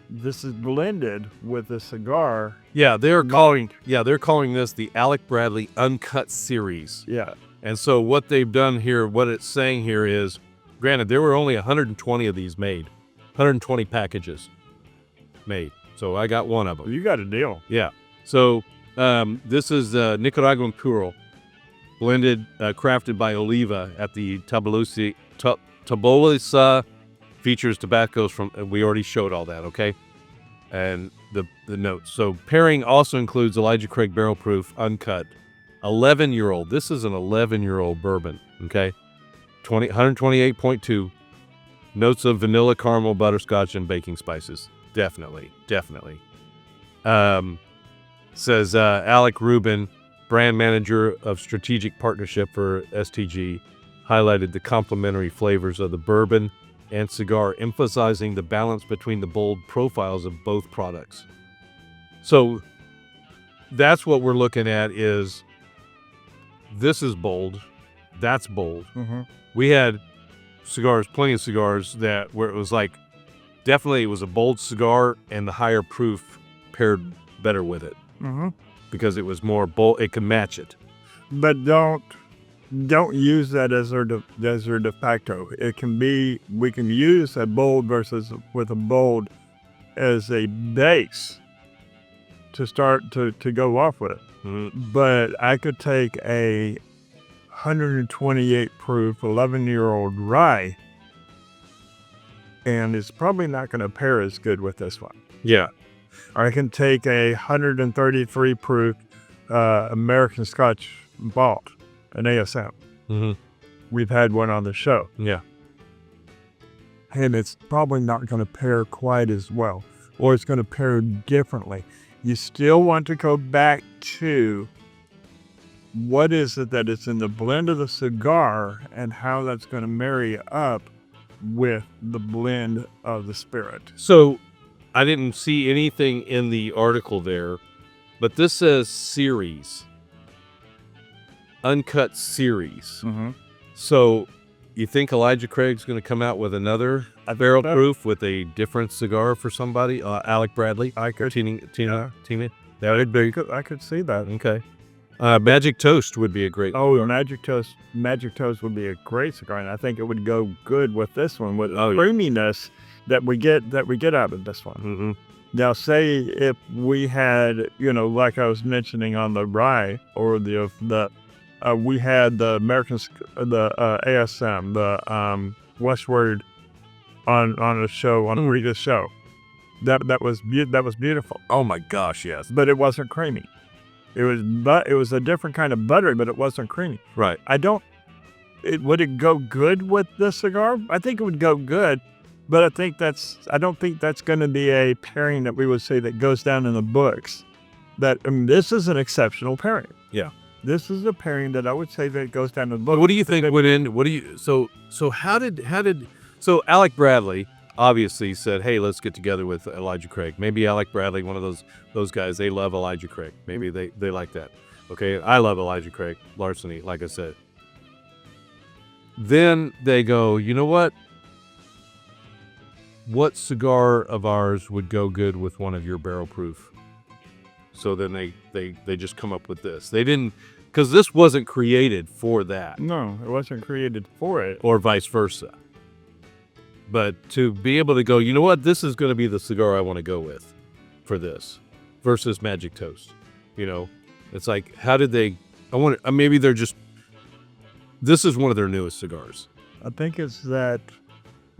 this is blended with a cigar. Yeah, they're calling this the Alec Bradley Uncut series. Yeah. And so what they've done here, what it's saying here is, granted, there were only 120 of these made, 120 packages made. So I got one of them. You got a deal. Yeah. So this is Nicaraguan Puro, blended, crafted by Oliva at the Taboliza, features tobaccos from, we already showed all that, okay? And the notes. So pairing also includes Elijah Craig Barrel Proof Uncut, 11-year-old. This is an 11-year-old bourbon, okay? 128.2. Notes of vanilla, caramel, butterscotch, and baking spices. Definitely. Says Alec Rubin, brand manager of strategic partnership for STG, highlighted the complementary flavors of the bourbon and cigar, emphasizing the balance between the bold profiles of both products. So that's what we're looking at is this is bold, that's bold. We had cigars, plenty of cigars that where it was like, definitely it was a bold cigar and the higher proof paired better with it because it was more bold, it could match it. But don't use that as our de facto. It can be, we can use a bold versus with a bold as a base to start to go off with. But I could take a 128 proof 11-year-old rye and it's probably not going to pair as good with this one. Yeah. Or I can take a 133 proof American Scotch Malt, an ASM. We've had one on the show. Yeah. And it's probably not going to pair quite as well, or it's going to pair differently. You still want to go back to what is it that is in the blend of the cigar and how that's going to marry up with the blend of the spirit. So I didn't see anything in the article there, but this says series. Uncut series. So you think Elijah Craig's going to come out with another barrel proof with a different cigar for somebody? Alec Bradley? I could. Tina? That would be good. I could see that. Okay. Magic Toast would be a great. Oh, Magic Toast would be a great cigar, and I think it would go good with this one with the creaminess that we get out of this one. Now, say if we had, like I was mentioning on the rye or we had the American, the ASM, the Westward on a show, on Rita's show. That was beautiful. Oh my gosh, yes. But it wasn't creamy. It was a different kind of butter, but it wasn't creamy. Right. Would it go good with this cigar? I think it would go good, but I don't think that's going to be a pairing that we would say that goes down in the books. This is an exceptional pairing. Yeah. This is a pairing that I would say that goes down in the books. What do you think went in? So Alec Bradley obviously said, hey, let's get together with Elijah Craig. Maybe Alec Bradley, one of those guys, they love Elijah Craig. Maybe they like that. Okay, I love Elijah Craig, Larceny, like I said. Then they go, you know what? What cigar of ours would go good with one of your barrel proof? So then they just come up with this. They didn't, because this wasn't created for that. No, it wasn't created for it. Or vice versa. But to be able to go, you know what, this is going to be the cigar I want to go with for this versus Magic Toast. It's like, how did they, maybe they're just, this is one of their newest cigars. I think it's that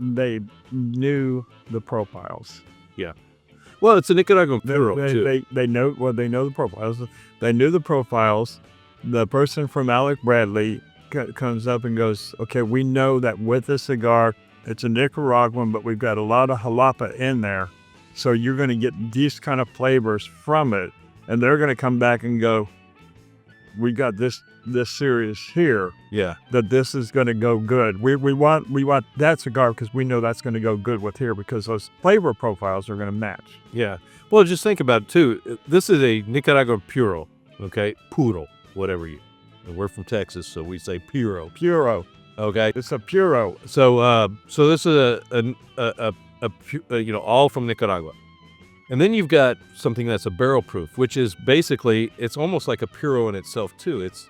they knew the profiles. Yeah. Well, it's a Nicaraguan Puro, too. They know the profiles. They knew the profiles. The person from Alec Bradley comes up and goes, okay, we know that with this cigar, It's a Nicaraguan, but we've got a lot of jalapa in there. So you're going to get these kind of flavors from it. And they're going to come back and go, we got this series here. Yeah. That this is going to go good. We want that cigar because we know that's going to go good with here because those flavor profiles are going to match. Yeah. Well, just think about it too. This is a Nicaraguan Puro, okay? Puro, whatever you. And we're from Texas, so we say Puro. Puro. Okay. It's a Puro. So this is all from Nicaragua. And then you've got something that's a barrel proof, which is basically, it's almost like a Puro in itself too. It's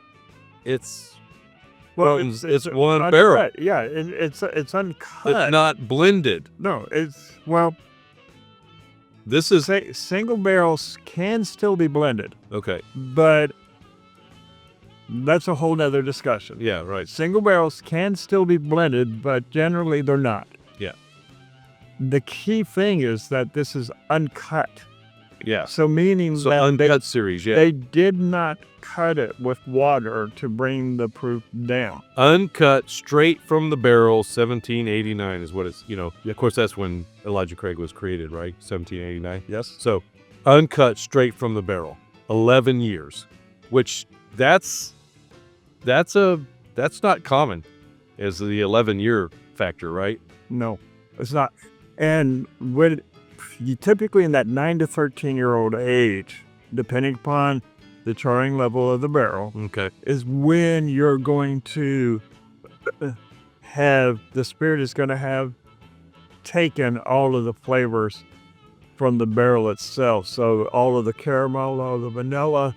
one uncut. barrel. Yeah, it's uncut. It's not blended. No, This is single barrels can still be blended, okay. but that's a whole nother discussion. Yeah, right. Single barrels can still be blended, but generally they're not. Yeah. The key thing is that this is uncut. Yeah. So meaning So that uncut series, yeah. they did not cut it with water to bring the proof down. Uncut, straight from the barrel, 1789 is what it's, of course that's when Elijah Craig was created, right? 1789. Yes. So uncut, straight from the barrel, 11 years, which that's not common as the 11-year factor, right? No, it's not. And when you typically in that 9 to 13-year-old age, depending upon the charring level of the barrel, Okay. is when you're going to have, the spirit is going to have taken all of the flavors from the barrel itself. So all of the caramel, all the vanilla,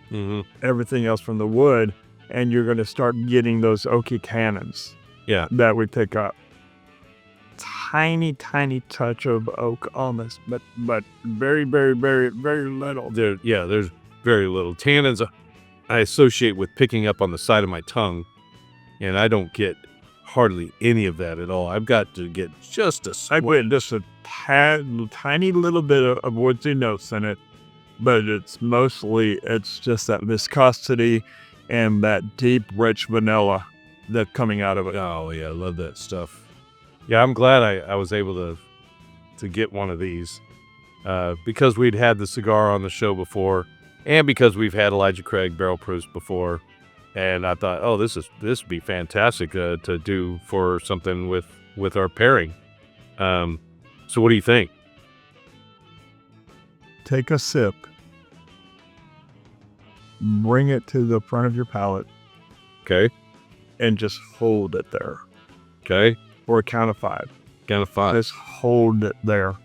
everything else from the wood, and you're going to start getting those oaky cannons. Yeah. That we pick up. Tiny touch of oak on this, but very, very, very, very little. There's very little. Tannins I associate with picking up on the side of my tongue, and I don't get hardly any of that at all. I've got to get just a tiny little bit of woodsy notes in it, but it's just that viscosity and that deep, rich vanilla that's coming out of it. Oh yeah, I love that stuff. Yeah, I'm glad I was able to get one of these because we'd had the cigar on the show before, and because we've had Elijah Craig barrel proofs before, and I thought, oh, this would be fantastic to do for something with our pairing. So what do you think? Take a sip, bring it to the front of your palate, Okay. and just hold it there. Okay. For a count of 5. Count of 5. Just hold it there.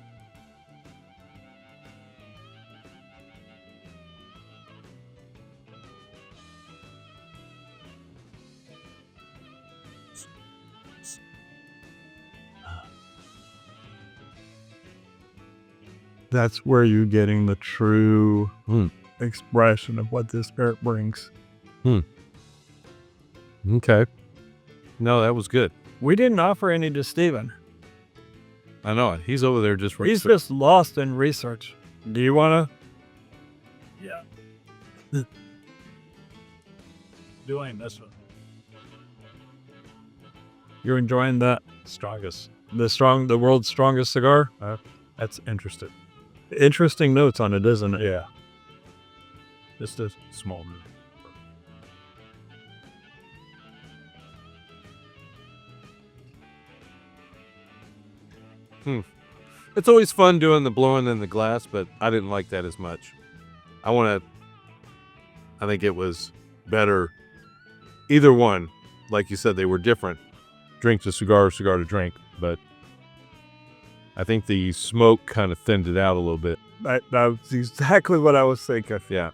That's where you're getting the true expression of what this spirit brings. Okay. No, that was good. We didn't offer any to Steven. I know it. He's over there just He's just lost in research. Do you want to? Yeah. Doing this one. You're enjoying that? Strongest. The world's strongest cigar? That's interesting. Interesting notes on it, isn't it? Yeah. Just a small move. It's always fun doing the blowing in the glass, but I didn't like that as much. I think it was better. Either one, like you said, they were different. Drink to cigar, cigar to drink, but I think the smoke kind of thinned it out a little bit. That was exactly what I was thinking. Yeah.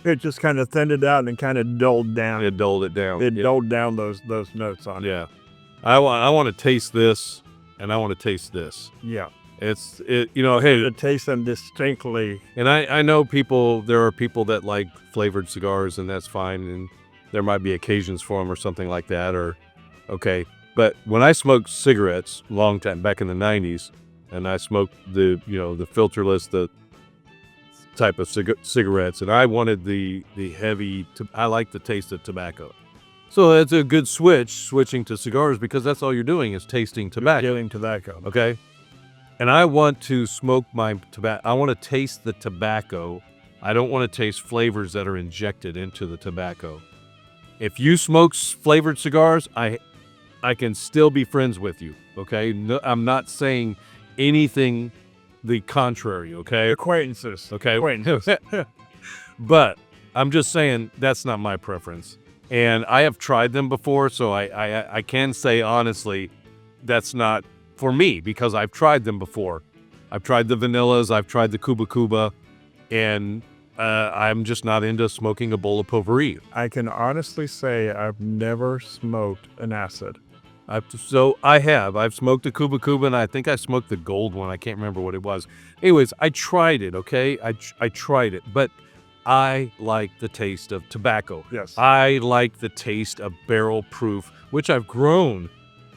It just kind of thinned it out and kind of dulled down. It dulled it down. It dulled down those notes on it. Yeah. I want to taste this, and I want to taste this. Yeah. Hey, To taste them distinctly. and I know there are people that like flavored cigars, and that's fine, and there might be occasions for them or something like that, okay. But when I smoked cigarettes long time back in the 90s, and I smoked the filterless, the type of cigarettes, and I wanted the heavy, I like the taste of tobacco. So that's a good switching to cigars, because that's all you're doing is tasting tobacco. Getting tobacco. Okay. And I want to smoke my tobacco. I want to taste the tobacco. I don't want to taste flavors that are injected into the tobacco. If you smoke flavored cigars, I can still be friends with you. Okay. No, I'm not saying anything the contrary. Okay. Acquaintances. Okay. Acquaintances. But I'm just saying that's not my preference. And I have tried them before, so I can say honestly, that's not for me, because I've tried them before. I've tried the vanillas, I've tried the Cuba Cuba, and I'm just not into smoking a bowl of potpourri. I can honestly say I've never smoked an acid. I've smoked a Cuba Cuba, and I think I smoked the gold one. I can't remember what it was. Anyways, I tried it, okay? I tried it, but I like the taste of tobacco. Yes. I like the taste of barrel proof, which I've grown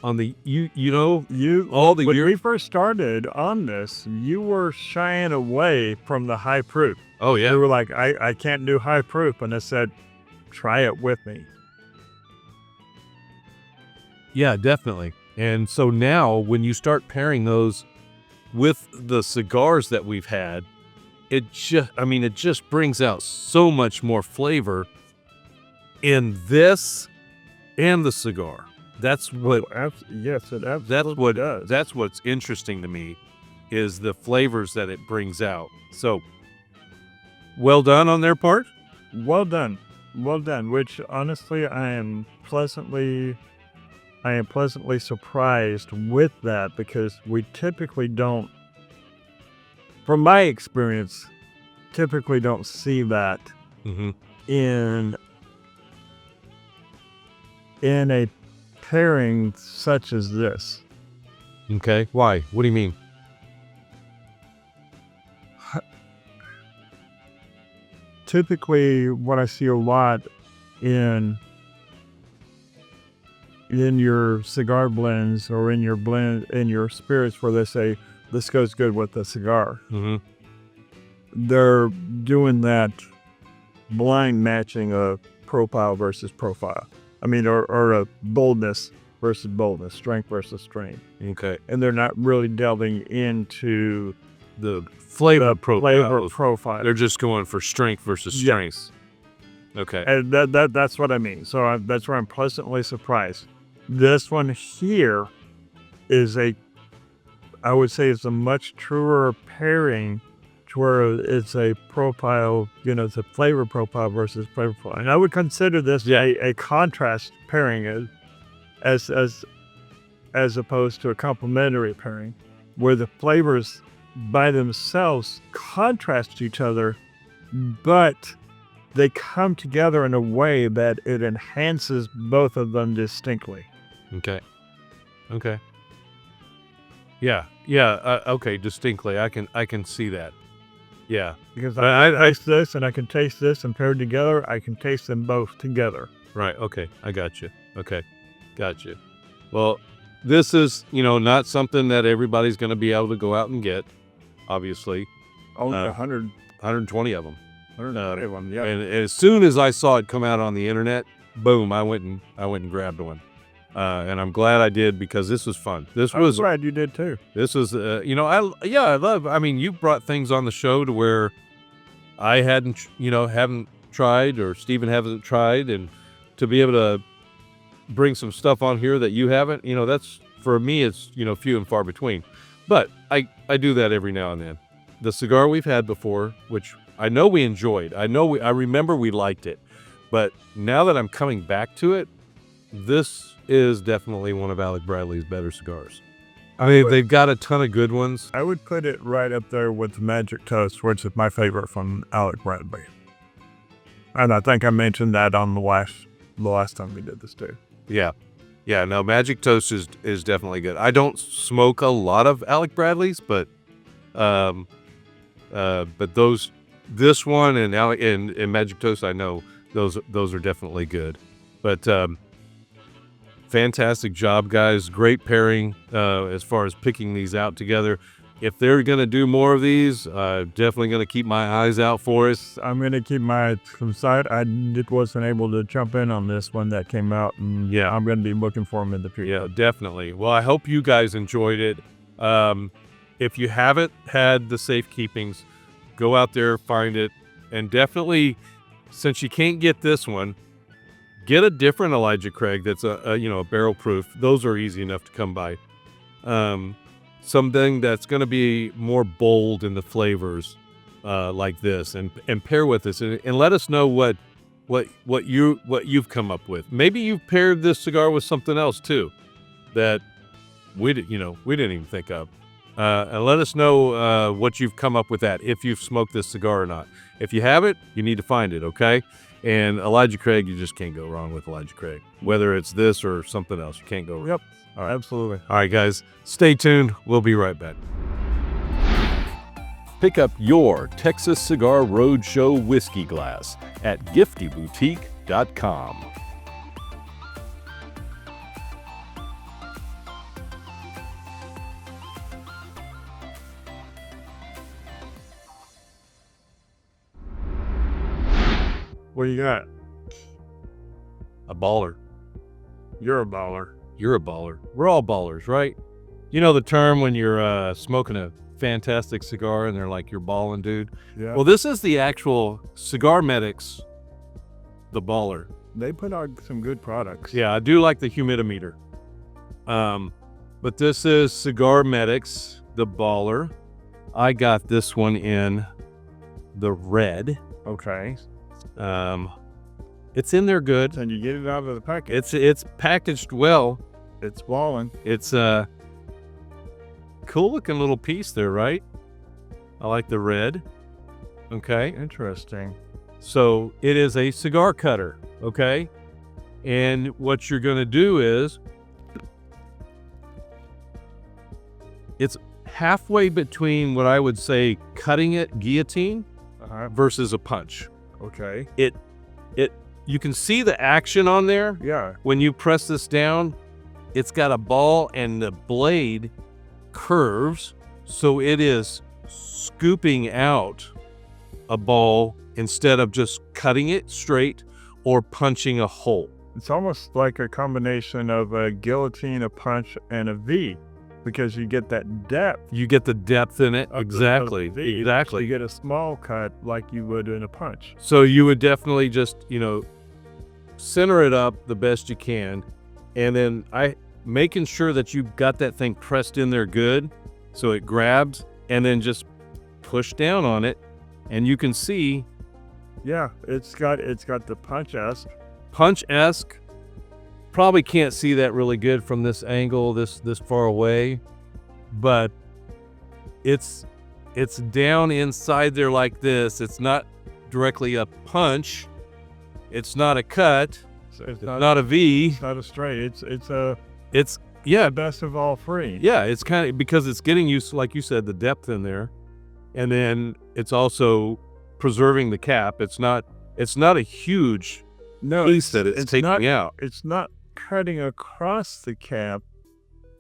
on the, When we first started on this, you were shying away from the high proof. Oh, yeah. You were like, I can't do high proof. And I said, try it with me. Yeah, definitely. And so now when you start pairing those with the cigars that we've had, it just brings out so much more flavor in this and the cigar. That's what Yes, it absolutely does. That's what's interesting to me, is the flavors that it brings out. So well done on their part. Well done. Which honestly, I am pleasantly surprised with that, because we typically don't, from my experience, typically don't see that Mm-hmm. in a pairing such as this. Okay. Why? What do you mean? Typically, what I see a lot in your cigar blends, or in your spirits, where they say this goes good with the cigar, Mm-hmm. they're doing that blind matching of profile versus profile. I mean, or a boldness versus boldness, strength versus strength. Okay. And they're not really delving into The flavor flavor profile. They're just going for strength versus Yeah. strength. Okay. And that's what I mean. So that's where I'm pleasantly surprised. This one here is I would say it's a much truer pairing, to where it's a profile, it's a flavor profile versus flavor profile. And I would consider this a contrast pairing, as opposed to a complementary pairing, where the flavors by themselves contrast each other, but they come together in a way that it enhances both of them distinctly. Okay. Yeah. Okay. Distinctly, I can see that. Yeah. Because I taste this and I can taste this, and paired together, I can taste them both together. Right. Okay. I got you. Okay. Got you. Well, this is, not something that everybody's going to be able to go out and get, obviously. Only 100, 120 of them. 100 one, yeah. And as soon as I saw it come out on the internet, boom, I went and grabbed one. And I'm glad I did, because this was fun. I'm glad you did too. This was, you brought things on the show to where I haven't tried, or Steven hasn't tried, and to be able to bring some stuff on here that you haven't, that's, for me, it's, few and far between. But I do that every now and then. The cigar we've had before, which I know we enjoyed, I remember we liked it, but now that I'm coming back to it, this is definitely one of Alec Bradley's better cigars. I mean, they've got a ton of good ones. I would put it right up there with Magic Toast, which is my favorite from Alec Bradley. And I think I mentioned that on the last time we did this too. Yeah. No, Magic Toast is definitely good. I don't smoke a lot of Alec Bradley's, but this one and Magic Toast, I know those are definitely good. But fantastic job, guys. Great pairing as far as picking these out together. if they're going to do more of these, definitely going to keep my eyes out for it. I'm going to keep my eyes to the side. I just wasn't able to jump in on this one that came out, and Yeah. I'm going to be looking for them in the future. Yeah, definitely. Well, I hope you guys enjoyed it. If you haven't had the Safe Keepings, go out there, find it, and definitely, since you can't get this one, get a different Elijah Craig that's a barrel proof. Those are easy enough to come by. Something that's going to be more bold in the flavors, like this, and pair with this, and let us know what you've come up with. Maybe you've paired this cigar with something else too that we didn't even think of. And let us know what you've come up with that, if you've smoked this cigar or not. If you haven't, you need to find it, okay? And Elijah Craig, you just can't go wrong with Elijah Craig. Whether it's this or something else, you can't go wrong. Yep. All right. Absolutely. All right, guys, stay tuned. We'll be right back. Pick up your Texas Cigar Roadshow whiskey glass at giftyboutique.com. What do you got? A baller. You're a baller. You're a baller. We're all ballers, right? You know the term when you're smoking a fantastic cigar and they're like, you're balling, dude? Yeah. Well, this is the actual Cigar Medics, the baller. They put out some good products. Yeah, I do like the humidimeter. But this is Cigar Medics, the baller. I got this one in the red. Okay. It's in there good. And you get it out of the packet. It's packaged well. It's balling. It's a cool looking little piece there, right? I like the red. Okay. Interesting. So it is a cigar cutter, okay? And what you're going to do is, it's halfway between what I would say cutting it guillotine versus a punch. Okay. You can see the action on there. Yeah. When you press this down, it's got a ball and the blade curves, so it is scooping out a ball instead of just cutting it straight or punching a hole. It's almost like a combination of a guillotine, a punch, and a V, because you get that depth. You get the depth in it. Exactly. Of the V. Exactly. You get a small cut like you would in a punch. So you would definitely just, center it up the best you can. And then making sure that you've got that thing pressed in there good so it grabs, and then just push down on it. And you can see. Yeah, it's got the Punch-esque. Probably can't see that really good from this angle, this far away, but it's down inside there like this. It's not directly a punch. It's not a cut. It's not a V. It's not a straight. It's yeah, the best of all three. yeah. It's kind of because it's getting you, like you said, the depth in there, and then it's also preserving the cap. It's not a huge piece that it's taking out. It's not cutting across the cap.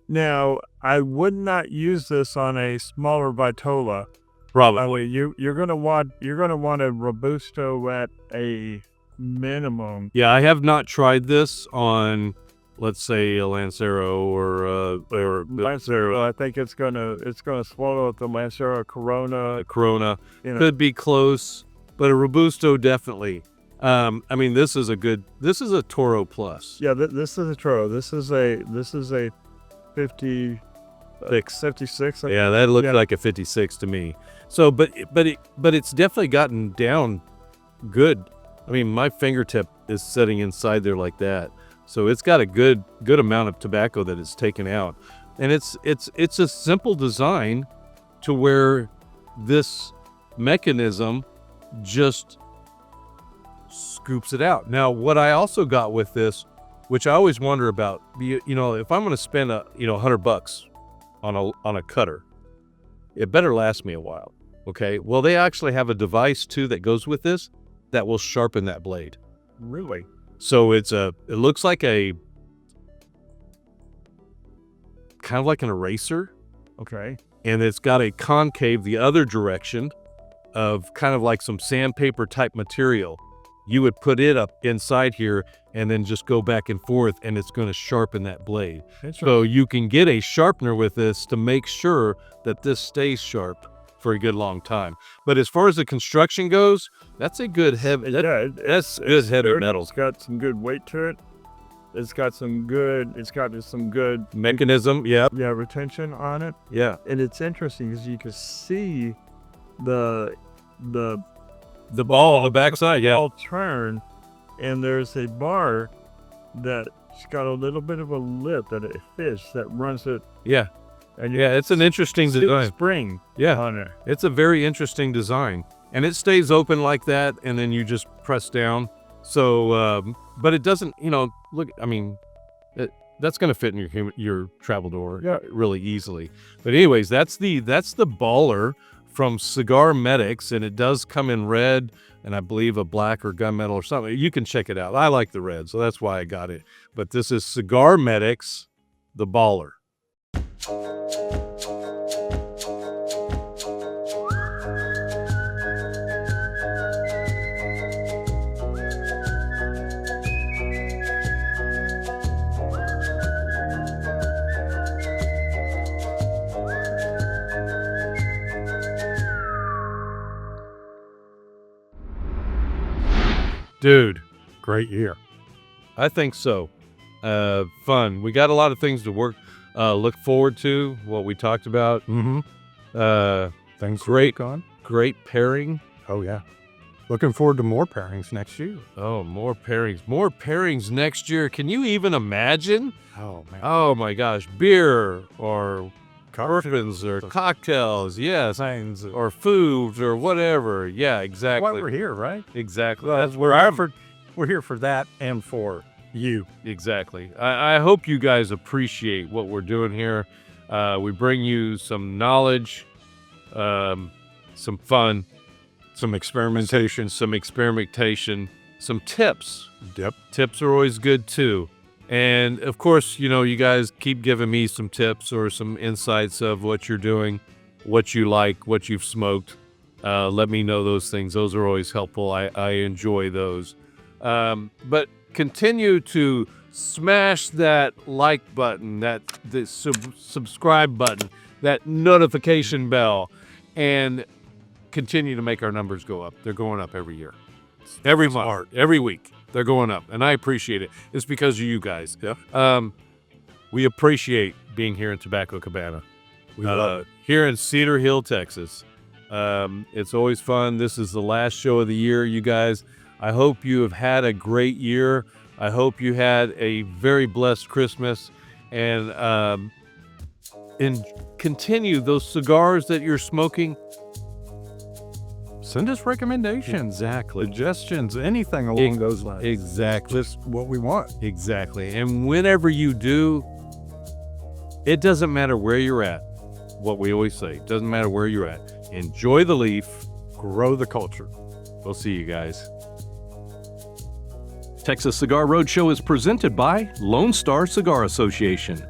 Now, I would not use this on a smaller Vitola. Probably. You're gonna want a Robusto at a minimum. Yeah, I have not tried this on, let's say, a Lancero or Lancero. I think it's gonna swallow up the Lancero Corona. a Corona. You know. Could be close, but a Robusto definitely. This is a Toro Plus. Yeah, this is a Toro. This is a 56. Yeah, that looks like a 56 to me. So, but it's definitely gotten down good. I mean, my fingertip is sitting inside there like that, so it's got a good amount of tobacco that it's taken out, and it's a simple design to where this mechanism just scoops it out. Now, what I also got with this, which I always wonder about, if I'm going to spend $100 on a cutter, it better last me a while. Okay. Well, they actually have a device too that goes with this that will sharpen that blade. Really? So it looks like kind of like an eraser. Okay. and it's got a concave the other direction of kind of like some sandpaper type material. You would put it up inside here and then just go back and forth, and it's going to sharpen that blade. So you can get a sharpener with this to make sure that this stays sharp for a good long time. But as far as the construction goes, that's a good heavy, that's good heavy metal. It's got some good weight to it. It's got some good Mechanism, yeah. retention on it. Yeah. And it's interesting because you can see the ball on the backside, yeah. ball turn, and there's a bar that's got a little bit of a lip that it fits that runs it. Yeah. And Yeah, it's an interesting design. spring Yeah. on it. It's a very interesting design. And it stays open like that, and then you just press down. So, but it doesn't, look, I mean, that's going to fit in your travel door really easily. But anyways, that's the Baller from Cigar Medics, and it does come in red and I believe a black or gunmetal or something. You can check it out. I like the red, so that's why I got it. But this is Cigar Medics, the Baller. Dude, Great year. I think so. Fun. We got a lot of things to look forward to, what we talked about. Mm-hmm. Things Great. to work on. Great pairing. Oh, yeah. Looking forward to more pairings next year. Oh, more pairings. More pairings next year. Can you even imagine? Oh, man. Oh my gosh. Beer or bourbons or cocktails. Yes. Things. Or food or whatever. Yeah, exactly. Why we're here, right? Exactly. That's we're here for that and for you. Exactly. I hope you guys appreciate what we're doing here. We bring you some knowledge, some fun, Some experimentation. some tips. Yep. Tips are always good too. And of course, you guys keep giving me some tips or some insights of what you're doing, what you like, what you've smoked. Let me know those things. Those are always helpful. I enjoy those. But continue to smash that like button, the subscribe button, that notification bell, and continue to make our numbers go up. They're going up every year, every month, every week. They're going up, and I appreciate it. It's because of you guys. Yeah. We appreciate being here in Tobacco Cabana. We love it. Here in Cedar Hill, Texas. It's always fun. This is the last show of the year, you guys. I hope you have had a great year. I hope you had a very blessed Christmas, and continue those cigars that you're smoking. Send us recommendations, Exactly. suggestions, anything along those lines. Exactly. Just what we want. Exactly. And whenever you do, it doesn't matter where you're at. What we always say, it doesn't matter where you're at. Enjoy the leaf. Grow the culture. We'll see you guys. Texas Cigar Roadshow is presented by Lone Star Cigar Association.